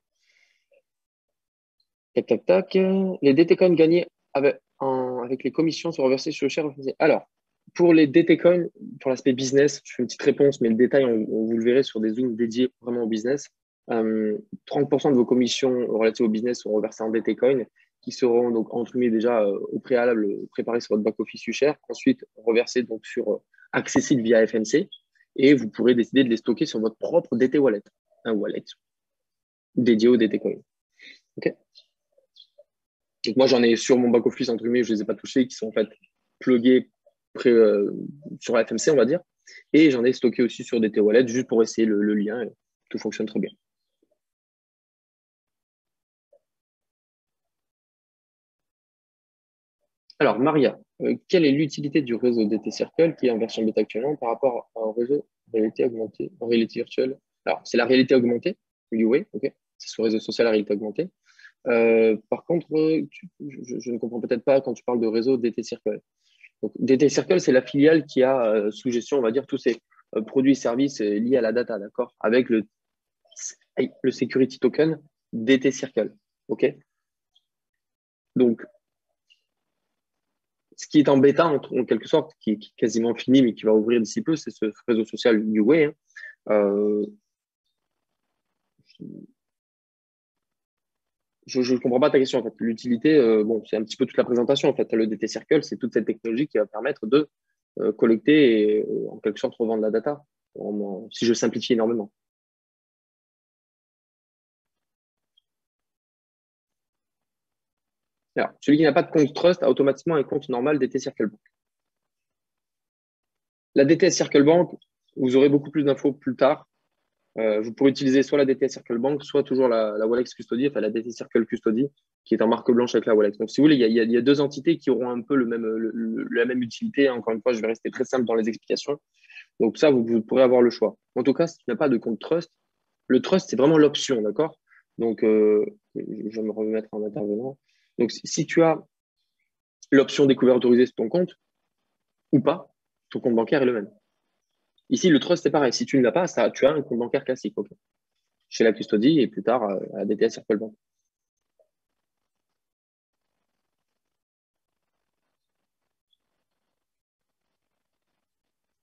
Tac, tac, tac. Les DT-Coins gagnés avec les commissions sont reversés sur le share officiel. Alors, pour les DT-Coins, pour l'aspect business, je fais une petite réponse, mais le détail, vous le verrez sur des zooms dédiés vraiment au business. 30% de vos commissions relatives au business sont reversées en DT-Coin, qui seront donc imprimés déjà au préalable, préparés sur votre back-office UShare, ensuite reversés donc sur accessible via FMC, et vous pourrez décider de les stocker sur votre propre DT Wallet, un wallet dédié au DT Coin. OK? Donc moi, j'en ai sur mon back-office, entre guillemets, je ne les ai pas touchés, qui sont en fait plugués sur la FMC, on va dire. Et j'en ai stocké aussi sur des T-Wallets, juste pour essayer le lien. Et tout fonctionne très bien. Alors, Maria, quelle est l'utilité du réseau DT Circle qui est en version bêta actuellement par rapport au réseau réalité augmentée, en réalité virtuelle? Alors, c'est la réalité augmentée, UA, ok? C'est sur le réseau social la réalité augmentée. Par contre, je ne comprends peut-être pas quand tu parles de réseau DT Circle. Donc, DT Circle, c'est la filiale qui a sous gestion, on va dire, tous ces produits et services liés à la data, d'accord? Avec le security token DT Circle, ok? Donc, ce qui est en bêta, en quelque sorte, qui est quasiment fini, mais qui va ouvrir d'ici peu, c'est ce réseau social UA. Hein. Je ne comprends pas ta question, en fait. L'utilité, bon, c'est un petit peu toute la présentation, en fait. Le DT Circle, c'est toute cette technologie qui va permettre de collecter et, en quelque sorte, revendre la data, si je simplifie énormément. Alors, celui qui n'a pas de compte Trust a automatiquement un compte normal DT Circle Bank. La DTS Circle Bank, vous aurez beaucoup plus d'infos plus tard. Vous pourrez utiliser soit la DTS Circle Bank, soit toujours la Walex Custody, enfin la DTS Circle Custody, qui est en marque blanche avec la Walex. Donc, si vous voulez, il y a deux entités qui auront un peu la même utilité. Encore une fois, je vais rester très simple dans les explications. Donc, ça, vous pourrez avoir le choix. En tout cas, si tu n'as pas de compte Trust, le Trust, c'est vraiment l'option, d'accord? Donc, je vais me remettre en intervenant. Donc, si tu as l'option découvert autorisé sur ton compte ou pas, ton compte bancaire est le même. Ici, le trust, c'est pareil. Si tu ne l'as pas, tu as un compte bancaire classique, okay, chez la custody et plus tard à DTS Circle Bank.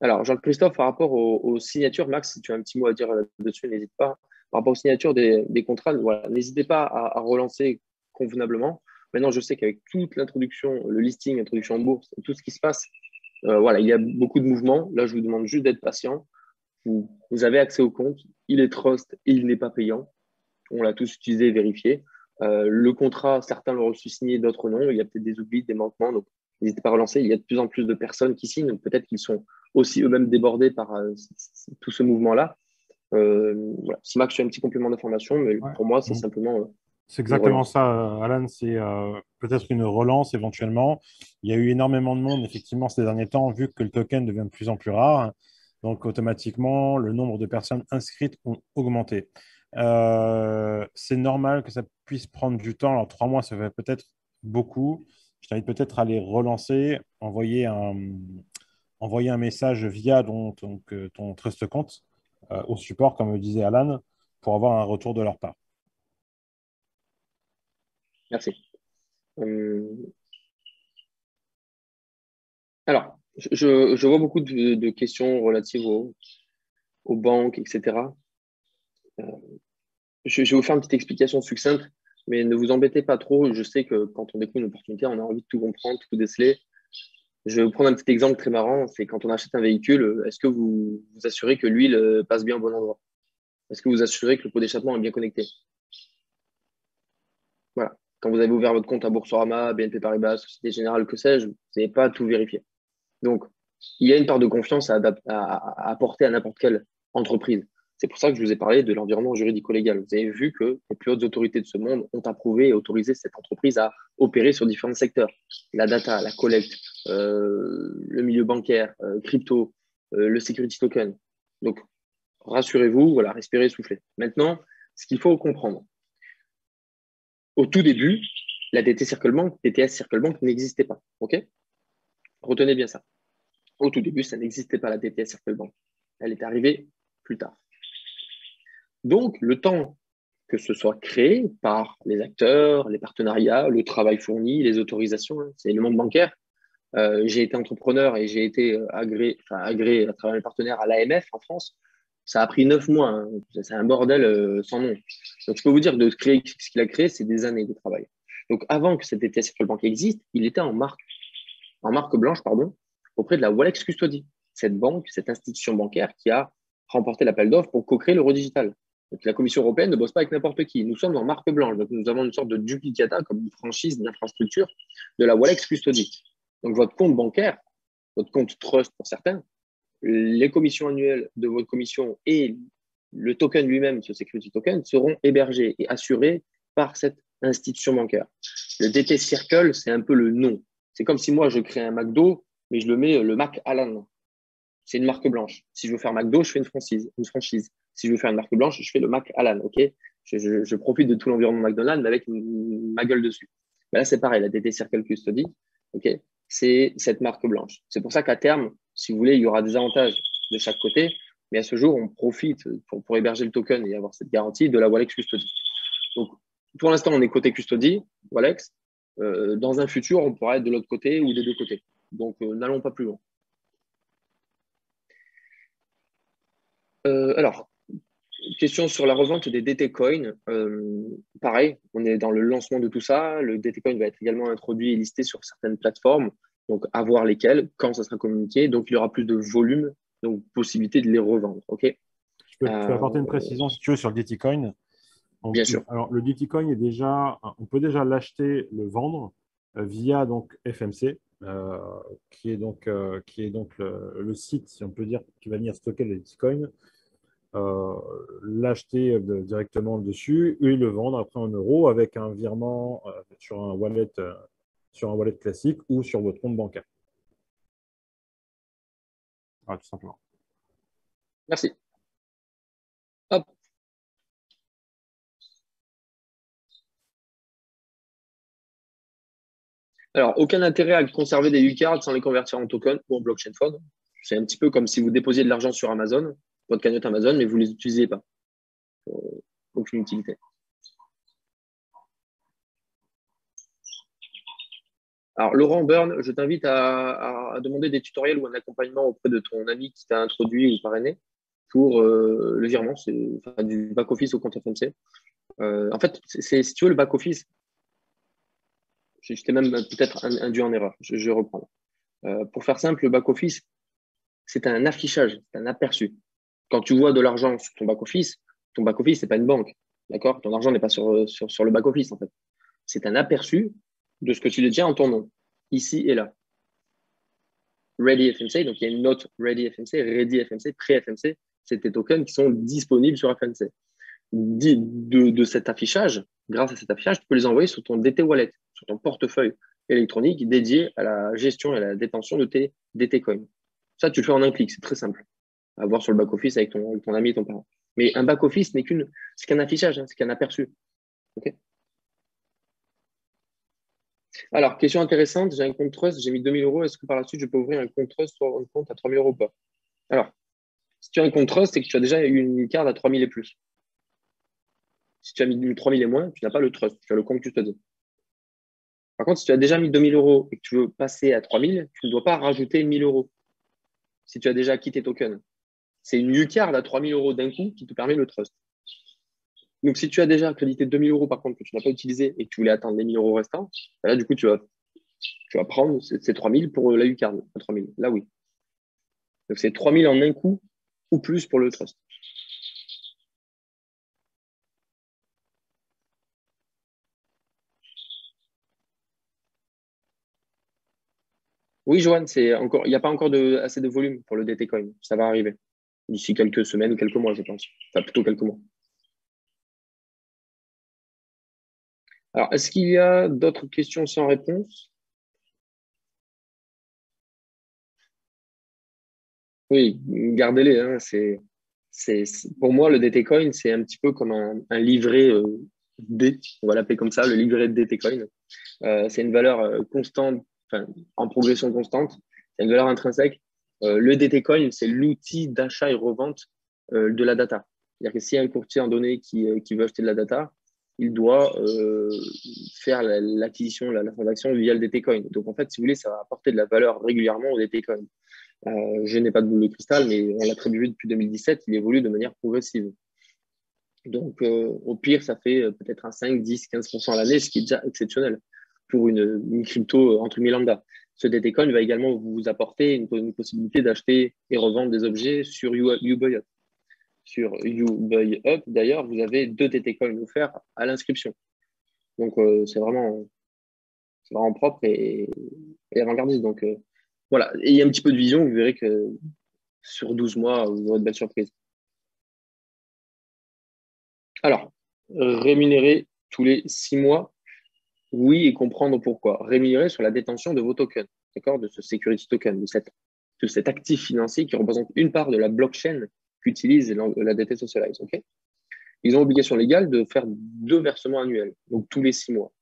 Alors, Jean-Christophe, par rapport aux signatures, Max, si tu as un petit mot à dire là-dessus, n'hésite pas. Par rapport aux signatures des contrats, voilà, n'hésitez pas à relancer convenablement. Maintenant, je sais qu'avec toute l'introduction, le listing, l'introduction en bourse, tout ce qui se passe, voilà, il y a beaucoup de mouvements. Là, je vous demande juste d'être patient. Vous avez accès au compte, il est trust et il n'est pas payant. On l'a tous utilisé et vérifié. Le contrat, certains l'ont reçu signé, d'autres non. Il y a peut-être des oublis, des manquements. Donc, n'hésitez pas à relancer. Il y a de plus en plus de personnes qui signent. Donc, peut-être qu'ils sont aussi eux-mêmes débordés par tout ce mouvement-là. Voilà. Si Max, tu as un petit complément d'information, mais Ouais. pour moi, c'est simplement C'est une exactement relance. ça, Alan. C'est peut-être une relance éventuellement. Il y a eu énormément de monde, effectivement, ces derniers temps, vu que le token devient de plus en plus rare. Donc, automatiquement, le nombre de personnes inscrites ont augmenté. C'est normal que ça puisse prendre du temps. Alors, 3 mois, ça fait peut-être beaucoup. Je t'invite peut-être à les relancer, envoyer un message via ton Trust compte au support, comme le disait Alan, pour avoir un retour de leur part. Merci. Alors, je vois beaucoup de questions relatives aux banques, etc. Je vais vous faire une petite explication succincte, mais ne vous embêtez pas trop. Je sais que quand on découvre une opportunité, on a envie de tout comprendre, tout déceler. Je vais vous prendre un petit exemple très marrant. C'est quand on achète un véhicule, est-ce que vous assurez que l'huile passe bien au bon endroit? Est-ce que vous assurez que le pot d'échappement est bien connecté? Voilà. Quand vous avez ouvert votre compte à Boursorama, BNP Paribas, Société Générale, que sais-je, vous n'avez pas tout vérifié. Donc, il y a une part de confiance à apporter à n'importe quelle entreprise. C'est pour ça que je vous ai parlé de l'environnement juridico-légal. Vous avez vu que les plus hautes autorités de ce monde ont approuvé et autorisé cette entreprise à opérer sur différents secteurs. La data, la collecte, le milieu bancaire, crypto, le security token. Donc, rassurez-vous, voilà, respirez, soufflez. Maintenant, ce qu'il faut comprendre. Au tout début, la DTS Circle Bank n'existait pas. OK? Retenez bien ça. Au tout début, ça n'existait pas, la DTS Circle Bank. Elle est arrivée plus tard. Donc, le temps que ce soit créé par les acteurs, les partenariats, le travail fourni, les autorisations, hein, c'est le monde bancaire. J'ai été entrepreneur et j'ai été agréé à travers les partenaires à l'AMF en France. Ça a pris 9 mois. Hein. C'est un bordel sans nom. Donc, je peux vous dire, de créer ce qu'il a créé, c'est des années de travail. Donc, avant que cette DTS Circle Bank existe, il était en marque blanche, pardon, auprès de la Walex Custody, cette banque, cette institution bancaire qui a remporté l'appel d'offres pour co-créer l'euro digital. Donc, la Commission européenne ne bosse pas avec n'importe qui. Nous sommes en marque blanche. Donc, nous avons une sorte de duplicata comme une franchise d'infrastructure de la Walex Custody. Donc, votre compte bancaire, votre compte trust pour certains, les commissions annuelles de votre commission et le token lui-même, ce security token, seront hébergés et assurés par cette institution bancaire. Le DT Circle, c'est un peu le nom. C'est comme si moi, je crée un McDo, mais je le mets le Mac Allen. C'est une marque blanche. Si je veux faire McDo, je fais une franchise. Si je veux faire une marque blanche, je fais le Mac Allen. Okay, je profite de tout l'environnement McDonald's, mais avec ma gueule dessus. Mais là, c'est pareil, la DT Circle Custody, okay, c'est cette marque blanche. C'est pour ça qu'à terme, si vous voulez, il y aura des avantages de chaque côté, mais à ce jour, on profite pour héberger le token et avoir cette garantie de la Walex Custody. Donc, pour l'instant, on est côté Custody, Walex. Dans un futur, on pourra être de l'autre côté ou des deux côtés. Donc, n'allons pas plus loin. Alors, question sur la revente des DT Coin. Pareil, on est dans le lancement de tout ça. Le DT Coin va être également introduit et listé sur certaines plateformes. Donc, à voir lesquelles, quand ça sera communiqué. Donc, il y aura plus de volume, donc possibilité de les revendre. OK. Je peux apporter une précision si tu veux sur le DT Coin. Bien sûr. Alors, le DT Coin est déjà, on peut déjà l'acheter, le vendre via donc FMC, qui est donc le site, si on peut dire, qui va venir stocker les DT Coin. L'acheter directement dessus et le vendre après en euros avec un virement sur un wallet classique ou sur votre compte bancaire. Voilà, tout simplement. Merci. Hop. Alors, aucun intérêt à conserver des U-cards sans les convertir en token ou en blockchain fund. C'est un petit peu comme si vous déposiez de l'argent sur Amazon, votre cagnotte Amazon, mais vous ne les utilisez pas. Aucune utilité. Alors, Laurent Byrne, je t'invite à demander des tutoriels ou un accompagnement auprès de ton ami qui t'a introduit ou parrainé pour le virement, c'est du back-office au compte FMC. En fait, si tu veux, le back-office, je t'ai même peut-être induit en erreur. Je reprends. Pour faire simple, le back-office, c'est un affichage, c'est un aperçu. Quand tu vois de l'argent sur ton back-office, ce n'est pas une banque. D'accord? Ton argent n'est pas sur le back-office, en fait. C'est un aperçu de ce que tu détiens en ton nom, ici et là. Ready FMC, donc il y a une note Ready FMC, Ready FMC, Pré-FMC, c'est tes tokens qui sont disponibles sur FMC. De cet affichage, grâce à cet affichage, tu peux les envoyer sur ton DT Wallet, sur ton portefeuille électronique dédié à la gestion et à la détention de tes DT Coins. Ça, tu le fais en un clic, c'est très simple à voir sur le back-office avec ton ami et ton parent. Mais un back-office c'est qu'un affichage, c'est qu'un aperçu. Okay. Alors, question intéressante, j'ai un compte trust, j'ai mis 2 000 €. Est-ce que par la suite, je peux ouvrir un compte trust ou un compte à 3 000 € ou pas? Alors, si tu as un compte trust, c'est que tu as déjà eu une carte à 3 000 et plus. Si tu as mis 3 000 et moins, tu n'as pas le trust, tu as le compte custody. Par contre, si tu as déjà mis 2 000 € et que tu veux passer à 3 000, tu ne dois pas rajouter 1 000 € si tu as déjà acquis tes tokens. C'est une U-card à 3 000 € d'un coup qui te permet le trust. Donc, si tu as déjà accrédité 2 000 € par contre que tu n'as pas utilisé et que tu voulais attendre les 1 000 € restants, là, du coup, tu vas prendre ces 3 000 pour la U-card à 3 000. Là, oui. Donc, c'est 3 000 en un coup ou plus pour le trust. Oui, Johan, il n'y a pas encore assez de volume pour le DT Coin. Ça va arriver d'ici quelques semaines ou quelques mois, je pense. Enfin, plutôt quelques mois. Alors, est-ce qu'il y a d'autres questions sans réponse? Oui, gardez-les. Hein, pour moi, le DT Coin, c'est un petit peu comme un livret D, on va l'appeler comme ça, le livret de DT Coin. C'est une valeur constante, en progression constante. C'est une valeur intrinsèque. Le DT Coin, c'est l'outil d'achat et revente de la data. C'est-à-dire que s'il y a un courtier en données qui veut acheter de la data, il doit faire l'acquisition, la transaction via le DT Coin. Donc, en fait, si vous voulez, ça va apporter de la valeur régulièrement au DT Coin. Je n'ai pas de boule de cristal, mais on l'a très bien vu depuis 2017, il évolue de manière progressive. Donc, au pire, ça fait peut-être un 5, 10, 15% à l'année, ce qui est déjà exceptionnel pour une crypto entre guillemets lambda. Ce DT Coin va également vous apporter une possibilité d'acheter et revendre des objets sur Ubuyot. sur YouBuyUp, d'ailleurs, vous avez 2 TT coins offerts à l'inscription. Donc, c'est vraiment propre et avant-gardiste. Donc, voilà. Et il y a un petit peu de vision, vous verrez que sur 12 mois, vous aurez de belles surprises. Alors, rémunérer tous les 6 mois, oui, et comprendre pourquoi. Rémunérer sur la détention de vos tokens, d'accord, de ce security token, de cet actif financier qui représente une part de la blockchain qu'utilise la DT Socialize. Ok. Ils ont obligation légale de faire 2 versements annuels, donc tous les 6 mois.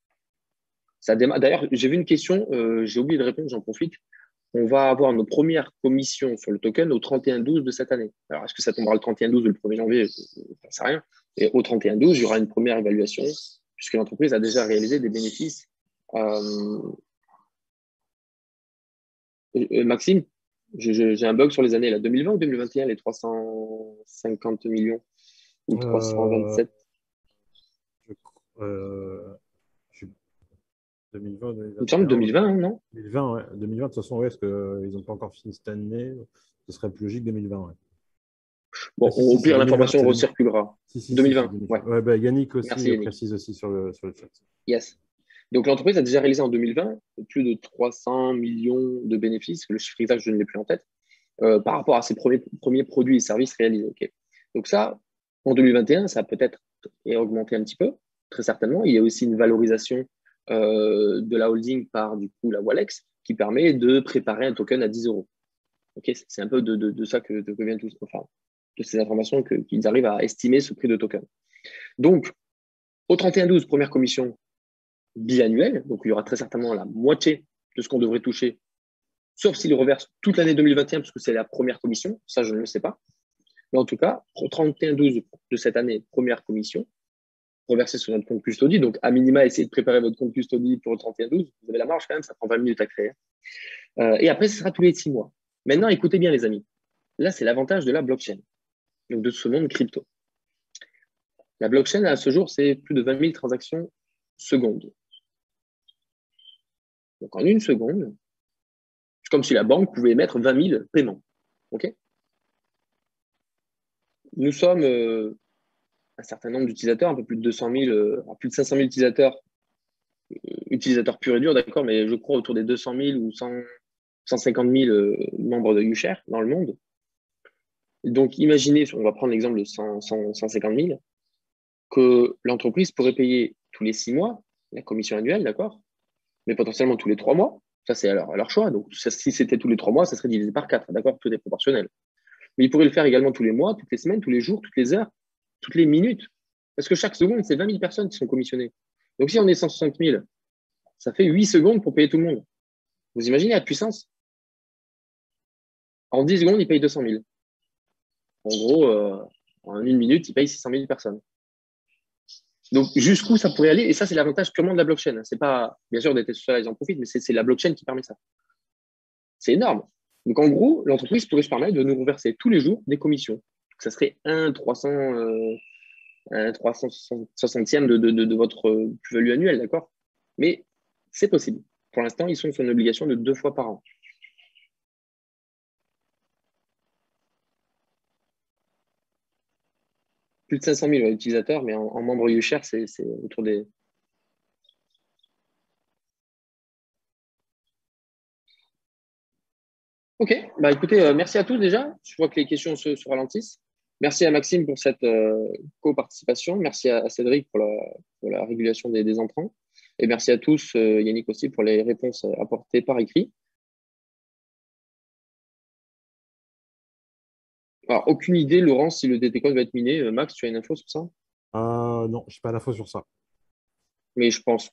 D'ailleurs, j'ai vu une question, j'ai oublié de répondre, j'en profite. On va avoir nos premières commissions sur le token au 31-12 de cette année. Alors, est-ce que ça tombera le 31-12 ou le 1er janvier? Je ne sais rien. Et au 31-12, il y aura une première évaluation, puisque l'entreprise a déjà réalisé des bénéfices. Maxime, j'ai un bug sur les années, là. 2020 ou 2021, les 350 millions ou 327? Je 2020, 2021. Il me semble 2020, hein, non? 2020, ouais. 2020, de toute façon, ouais, parce qu'ils n'ont pas encore fini cette année. Ce serait plus logique 2020, ouais. Bon, au pire, l'information recirculera. Si, 2020, ouais. Ouais, bah, Yannick aussi. Merci, Yannick. Précise aussi sur le chat. Yes. Donc, l'entreprise a déjà réalisé en 2020 plus de 300 millions de bénéfices, le chiffre exact, je ne l'ai plus en tête, par rapport à ses premiers produits et services réalisés. Okay. Donc, ça, en 2021, ça a peut-être augmenté un petit peu, très certainement. Il y a aussi une valorisation de la holding par, du coup, la Walex, qui permet de préparer un token à 10 euros. Okay. C'est un peu de ça que vient tout, enfin, de ces informations qu'ils arrivent à estimer ce prix de token. Donc, au 31-12, première commission biannuelle, donc il y aura très certainement la moitié de ce qu'on devrait toucher, sauf s'ils reversent toute l'année 2021, parce que c'est la première commission, ça je ne le sais pas. Mais en tout cas, au 31-12 de cette année, première commission, reversée sur notre compte custody, donc à minima, essayez de préparer votre compte custody pour le 31-12, vous avez la marge quand même, ça prend 20 minutes à créer. Et après, ce sera tous les 6 mois. Maintenant, écoutez bien les amis, là c'est l'avantage de la blockchain, donc de ce monde crypto. La blockchain, à ce jour, c'est plus de 20 000 transactions secondes. Donc, en une seconde, c'est comme si la banque pouvait émettre 20 000 paiements. Okay. Nous sommes un certain nombre d'utilisateurs, un peu plus de 200 000, plus de 500 000 utilisateurs purs et durs, d'accord, mais je crois autour des 200 000 ou 150 000 membres de UShare dans le monde. Donc, imaginez, on va prendre l'exemple de 150 000, que l'entreprise pourrait payer tous les 6 mois la commission annuelle, d'accord, mais potentiellement tous les 3 mois. Ça, c'est à leur choix. Donc, si c'était tous les 3 mois, ça serait divisé par 4, d'accord, tout est proportionnel. Mais ils pourraient le faire également tous les mois, toutes les semaines, tous les jours, toutes les heures, toutes les minutes. Parce que chaque seconde, c'est 20 000 personnes qui sont commissionnées. Donc, si on est 160 000, ça fait 8 secondes pour payer tout le monde. Vous imaginez la puissance? En 10 secondes, ils payent 200 000. En gros, en une minute, ils payent 600 000 personnes. Donc, jusqu'où ça pourrait aller? Et ça, c'est l'avantage purement de la blockchain. C'est pas, bien sûr, des social, ils en profitent, mais c'est la blockchain qui permet ça. C'est énorme. Donc, en gros, l'entreprise pourrait se permettre de nous reverser tous les jours des commissions. Donc, ça serait un 360e de votre plus-value annuelle, d'accord? Mais c'est possible. Pour l'instant, ils sont sur une obligation de 2 fois par an. Plus de 500 000 utilisateurs, mais en membres UShare, c'est autour des… Ok, bah écoutez, merci à tous déjà. Je vois que les questions se ralentissent. Merci à Maxime pour cette co-participation. Merci à Cédric pour la régulation des entrants. Et merci à tous, Yannick aussi, pour les réponses apportées par écrit. Alors, aucune idée, Laurence, si le DT-Code va être miné. Max, tu as une info sur ça? Non, je n'ai pas l'info sur ça. Mais je pense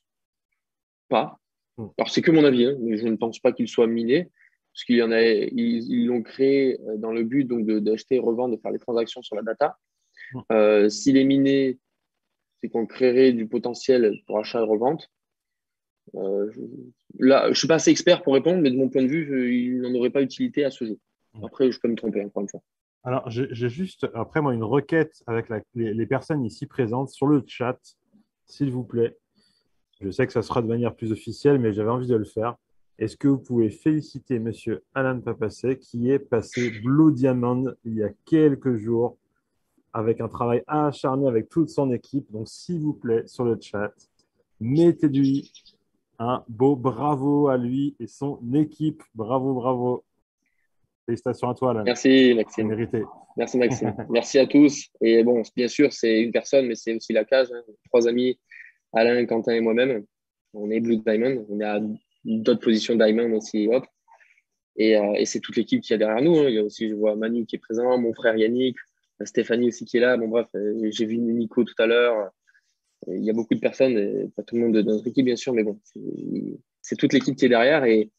pas. Alors, c'est que mon avis, hein, mais je ne pense pas qu'il soit miné. Parce qu'il y en a, ils l'ont créé dans le but donc d'acheter, revendre, de faire les transactions sur la data. S'il est miné, c'est qu'on créerait du potentiel pour achat et revente. Là, je ne suis pas assez expert pour répondre, mais de mon point de vue, il n'en aurait pas utilité à ce jour. Après, je peux me tromper encore une fois. Alors, j'ai juste, après moi, une requête avec les personnes ici présentes sur le chat, s'il vous plaît. Je sais que ça sera de manière plus officielle, mais j'avais envie de le faire. Est-ce que vous pouvez féliciter Monsieur Alan Papassé qui est passé Blue Diamond il y a quelques jours? avec un travail acharné avec toute son équipe. Donc, s'il vous plaît, sur le chat, mettez-lui un beau bravo à lui et son équipe. Bravo, bravo. Félicitations à toi, Alan. Merci, C'est Maxime. mérité. Merci, Maxime. Merci à tous. Et bon, bien sûr, c'est une personne, mais c'est aussi la cage. Hein. 3 amis, Alain, Quentin et moi-même. On est Blue Diamond. On est à d'autres positions Diamond aussi. Hop. Et c'est toute l'équipe qui est derrière nous. Hein. Il y a aussi, je vois Manu qui est présent, mon frère Yannick, Stéphanie aussi qui est là. Bon, bref, j'ai vu Nico tout à l'heure. Il y a beaucoup de personnes, pas tout le monde de notre équipe, bien sûr, mais bon, c'est toute l'équipe qui est derrière. Et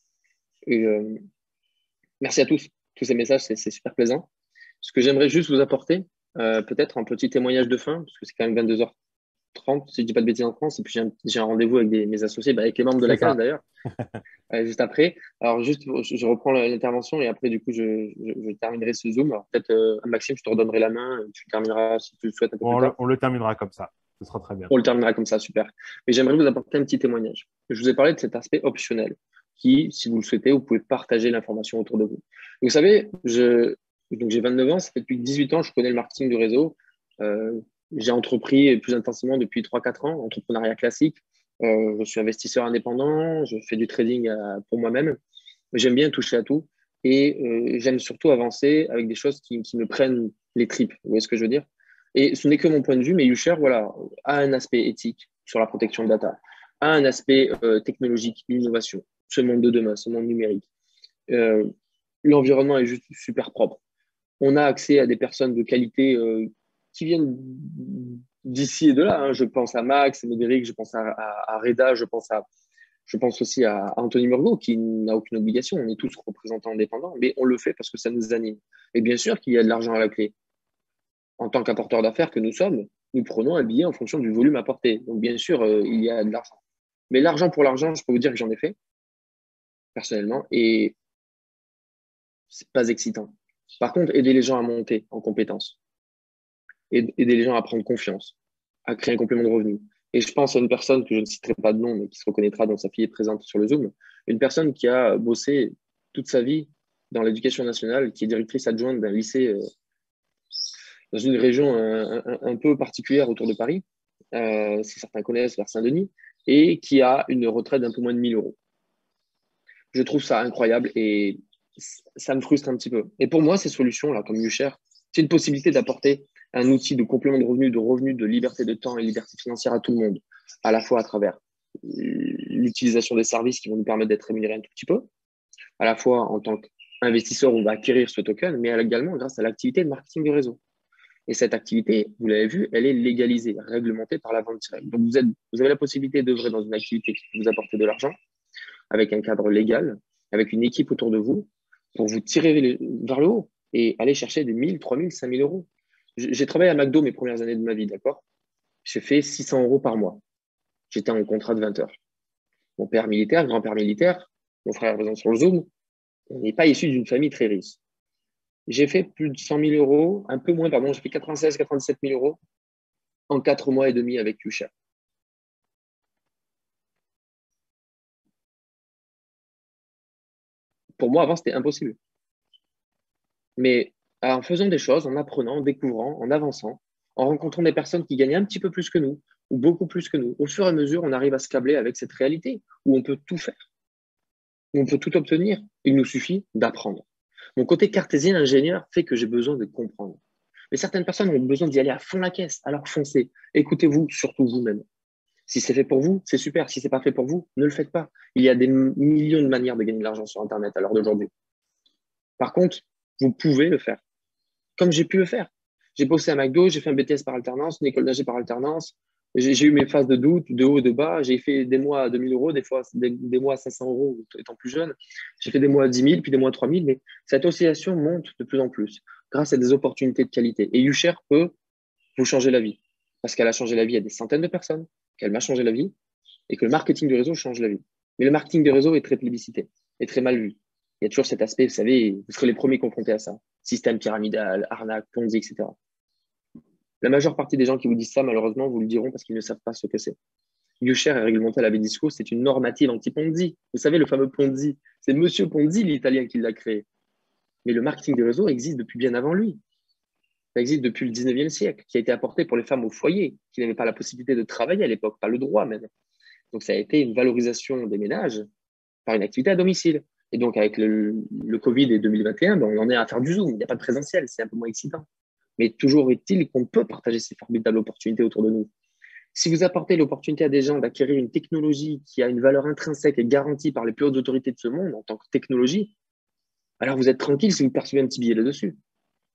merci à tous. Tous ces messages, c'est super plaisant. Ce que j'aimerais juste vous apporter, peut-être un petit témoignage de fin, parce que c'est quand même 22h30, si je ne dis pas de bêtises en France, et puis j'ai un rendez-vous avec mes associés, avec les membres de la cage d'ailleurs, juste après. Alors juste, je reprends l'intervention et après, du coup, je terminerai ce Zoom. Alors peut-être, Maxime, je te redonnerai la main, tu termineras si tu le souhaites un peu plus tard. On le terminera comme ça. Ce sera très bien. On le terminera comme ça, super. Mais j'aimerais vous apporter un petit témoignage. Je vous ai parlé de cet aspect optionnel qui, si vous le souhaitez, vous pouvez partager l'information autour de vous. Vous savez, donc j'ai 29 ans, ça fait depuis 18 ans que je connais le marketing du réseau. J'ai entrepris plus intensément depuis 3-4 ans, entrepreneuriat classique. Je suis investisseur indépendant, je fais du trading pour moi-même. J'aime bien toucher à tout et j'aime surtout avancer avec des choses qui me prennent les tripes. Vous voyez ce que je veux dire? Et ce n'est que mon point de vue, mais YouShare, voilà, a un aspect éthique sur la protection de data, a un aspect technologique, l'innovation, ce monde de demain, ce monde numérique. L'environnement est juste super propre. On a accès à des personnes de qualité qui viennent d'ici et de là. Hein. Je pense à Max, Médéric, je pense à Reda, je pense aussi à Anthony Murgot, qui n'a aucune obligation. On est tous représentants indépendants, mais on le fait parce que ça nous anime. Et bien sûr qu'il y a de l'argent à la clé. En tant qu'apporteur d'affaires que nous sommes, nous prenons un billet en fonction du volume apporté. Donc, bien sûr, il y a de l'argent. Mais l'argent pour l'argent, je peux vous dire que j'en ai fait, personnellement, et c'est pas excitant. Par contre, aider les gens à monter en compétences, aider les gens à prendre confiance, à créer un complément de revenu. Et je pense à une personne que je ne citerai pas de nom, mais qui se reconnaîtra, dont sa fille est présente sur le Zoom, une personne qui a bossé toute sa vie dans l'éducation nationale, qui est directrice adjointe d'un lycée dans une région un peu particulière autour de Paris, si certains connaissent, vers Saint-Denis, et qui a une retraite d'un peu moins de 1 000 euros. Je trouve ça incroyable et ça me frustre un petit peu. Et pour moi, ces solutions-là, comme YouShare, c'est une possibilité d'apporter un outil de complément de revenus, de liberté de temps et liberté financière à tout le monde, à la fois à travers l'utilisation des services qui vont nous permettre d'être rémunérés un tout petit peu, à la fois en tant qu'investisseur, on va acquérir ce token, mais également grâce à l'activité de marketing du réseau. Et cette activité, vous l'avez vu, elle est légalisée, réglementée par la vente directe. Donc, vous avez la possibilité d'œuvrer dans une activité qui peut vous apporter de l'argent, avec un cadre légal, avec une équipe autour de vous, pour vous tirer vers le haut et aller chercher des 1 000, 3 000, 5 000 euros. J'ai travaillé à McDo mes premières années de ma vie, d'accord? J'ai fait 600 euros par mois. J'étais en contrat de 20 heures. Mon père militaire, grand-père militaire, mon frère présent sur le Zoom, on n'est pas issu d'une famille très riche. J'ai fait plus de 100 000 euros, un peu moins, pardon, j'ai fait 96, 97 000 euros en 4 mois et demi avec YouShare. Pour moi, avant, c'était impossible. Mais en faisant des choses, en apprenant, en découvrant, en avançant, en rencontrant des personnes qui gagnaient un petit peu plus que nous, ou beaucoup plus que nous, au fur et à mesure, on arrive à se câbler avec cette réalité où on peut tout faire, où on peut tout obtenir. Il nous suffit d'apprendre. Mon côté cartésien ingénieur fait que j'ai besoin de comprendre. Mais certaines personnes ont besoin d'y aller à fond la caisse. Alors foncez. Écoutez-vous, surtout vous-même. Si c'est fait pour vous, c'est super. Si c'est pas fait pour vous, ne le faites pas. Il y a des millions de manières de gagner de l'argent sur Internet à l'heure d'aujourd'hui. Par contre, vous pouvez le faire. Comme j'ai pu le faire. J'ai bossé à McDo, j'ai fait un BTS par alternance, une école d'ingé par alternance. J'ai eu mes phases de doute, de haut et de bas. J'ai fait des mois à 2 000 euros, des fois des mois à 500 euros étant plus jeune. J'ai fait des mois à 10 000, puis des mois à 3 000. Mais cette oscillation monte de plus en plus grâce à des opportunités de qualité. Et YouShare peut vous changer la vie. Parce qu'elle a changé la vie à des centaines de personnes, qu'elle m'a changé la vie et que le marketing du réseau change la vie. Mais le marketing du réseau est très plébiscité, est très mal vu. Il y a toujours cet aspect, vous savez, vous serez les premiers confrontés à ça. Système pyramidal, arnaque, Ponzi, etc. La majeure partie des gens qui vous disent ça, malheureusement, vous le diront parce qu'ils ne savent pas ce que c'est. YouShare est réglementé à la Vedisco, c'est une normative anti-Ponzi. Vous savez, le fameux Ponzi, c'est Monsieur Ponzi, l'Italien, qui l'a créé. Mais le marketing du réseau existe depuis bien avant lui. Ça existe depuis le 19e siècle, qui a été apporté pour les femmes au foyer, qui n'avaient pas la possibilité de travailler à l'époque, pas le droit même. Donc, ça a été une valorisation des ménages par une activité à domicile. Et donc, avec le Covid et 2021, ben, on en est à faire du Zoom. Il n'y a pas de présentiel, c'est un peu moins excitant. Mais toujours est-il qu'on peut partager ces formidables opportunités autour de nous. Si vous apportez l'opportunité à des gens d'acquérir une technologie qui a une valeur intrinsèque et garantie par les plus hautes autorités de ce monde en tant que technologie, alors vous êtes tranquille si vous percevez un petit billet là-dessus.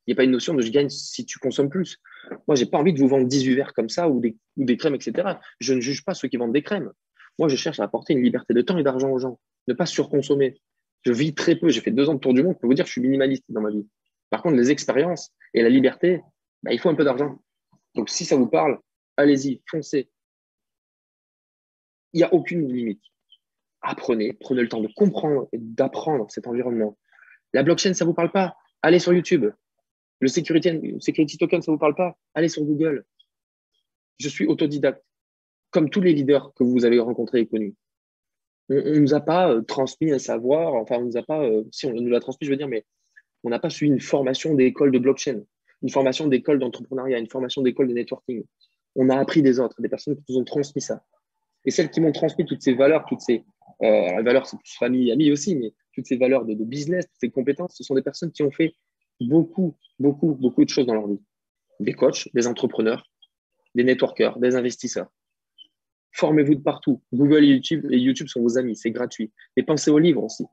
Il n'y a pas une notion de je gagne si tu consommes plus. Moi, je n'ai pas envie de vous vendre 18 verres comme ça ou des crèmes, etc. Je ne juge pas ceux qui vendent des crèmes. Moi, je cherche à apporter une liberté de temps et d'argent aux gens, ne pas surconsommer. Je vis très peu. J'ai fait 2 ans de tour du monde. Je peux vous dire que je suis minimaliste dans ma vie. Par contre, les expériences et la liberté, bah, il faut un peu d'argent. Donc, si ça vous parle, allez-y, foncez. Il n'y a aucune limite. Apprenez, prenez le temps de comprendre et d'apprendre cet environnement. La blockchain, ça ne vous parle pas? Allez sur YouTube. Le security token, ça ne vous parle pas? Allez sur Google. Je suis autodidacte, comme tous les leaders que vous avez rencontrés et connus. On ne nous a pas transmis un savoir, enfin, on nous a pas, si on nous l'a transmis, je veux dire, mais on n'a pas suivi une formation d'école de blockchain, une formation d'école d'entrepreneuriat, une formation d'école de networking. On a appris des autres, des personnes qui nous ont transmis ça. Et celles qui m'ont transmis toutes ces valeurs, les valeurs, c'est plus famille, amis aussi, mais toutes ces valeurs de business, toutes ces compétences, ce sont des personnes qui ont fait beaucoup de choses dans leur vie. Des coachs, des entrepreneurs, des networkers, des investisseurs. Formez-vous de partout. Google et YouTube sont vos amis, c'est gratuit. Et pensez aux livres aussi.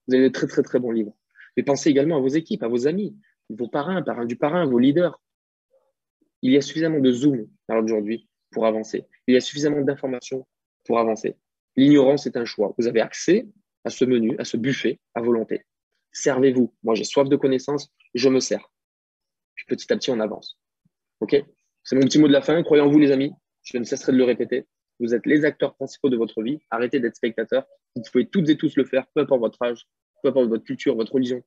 Vous avez de très bons livres. Mais pensez également à vos équipes, à vos amis, vos parrains du parrain, vos leaders. Il y a suffisamment de Zoom aujourd'hui pour avancer. Il y a suffisamment d'informations pour avancer. L'ignorance est un choix. Vous avez accès à ce menu, à ce buffet, à volonté. Servez-vous. Moi, j'ai soif de connaissances, je me sers. Puis petit à petit, on avance. OK? C'est mon petit mot de la fin. Croyez en vous, les amis. Je ne cesserai de le répéter. Vous êtes les acteurs principaux de votre vie. Arrêtez d'être spectateurs. Vous pouvez toutes et tous le faire, peu importe votre âge, peu importe votre culture, votre religion,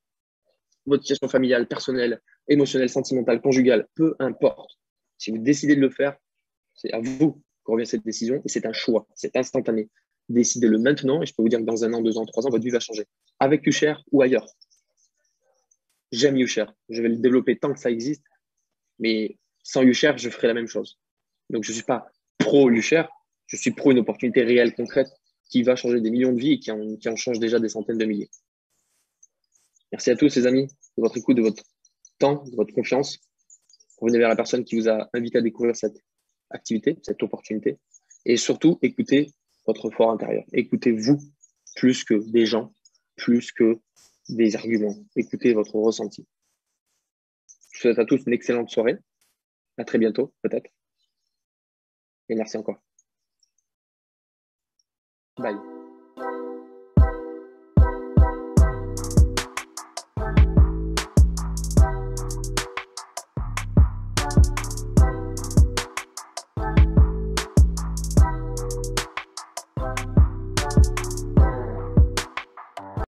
votre situation familiale, personnelle, émotionnelle, sentimentale, conjugale, peu importe. Si vous décidez de le faire, c'est à vous que revient cette décision et c'est un choix, c'est instantané. Décidez-le maintenant et je peux vous dire que dans 1 an, 2 ans, 3 ans, votre vie va changer. Avec YouShare ou ailleurs. J'aime YouShare. Je vais le développer tant que ça existe, mais sans YouShare, je ferai la même chose. Donc, je ne suis pas pro YouShare, je suis pro une opportunité réelle, concrète, qui va changer des millions de vies et qui en change déjà des centaines de milliers. Merci à tous, les amis, de votre écoute, de votre temps, de votre confiance. Revenez vers la personne qui vous a invité à découvrir cette activité, cette opportunité. Et surtout, écoutez votre fort intérieur. Écoutez-vous plus que des gens, plus que des arguments. Écoutez votre ressenti. Je vous souhaite à tous une excellente soirée. À très bientôt, peut-être. Et merci encore. Bye.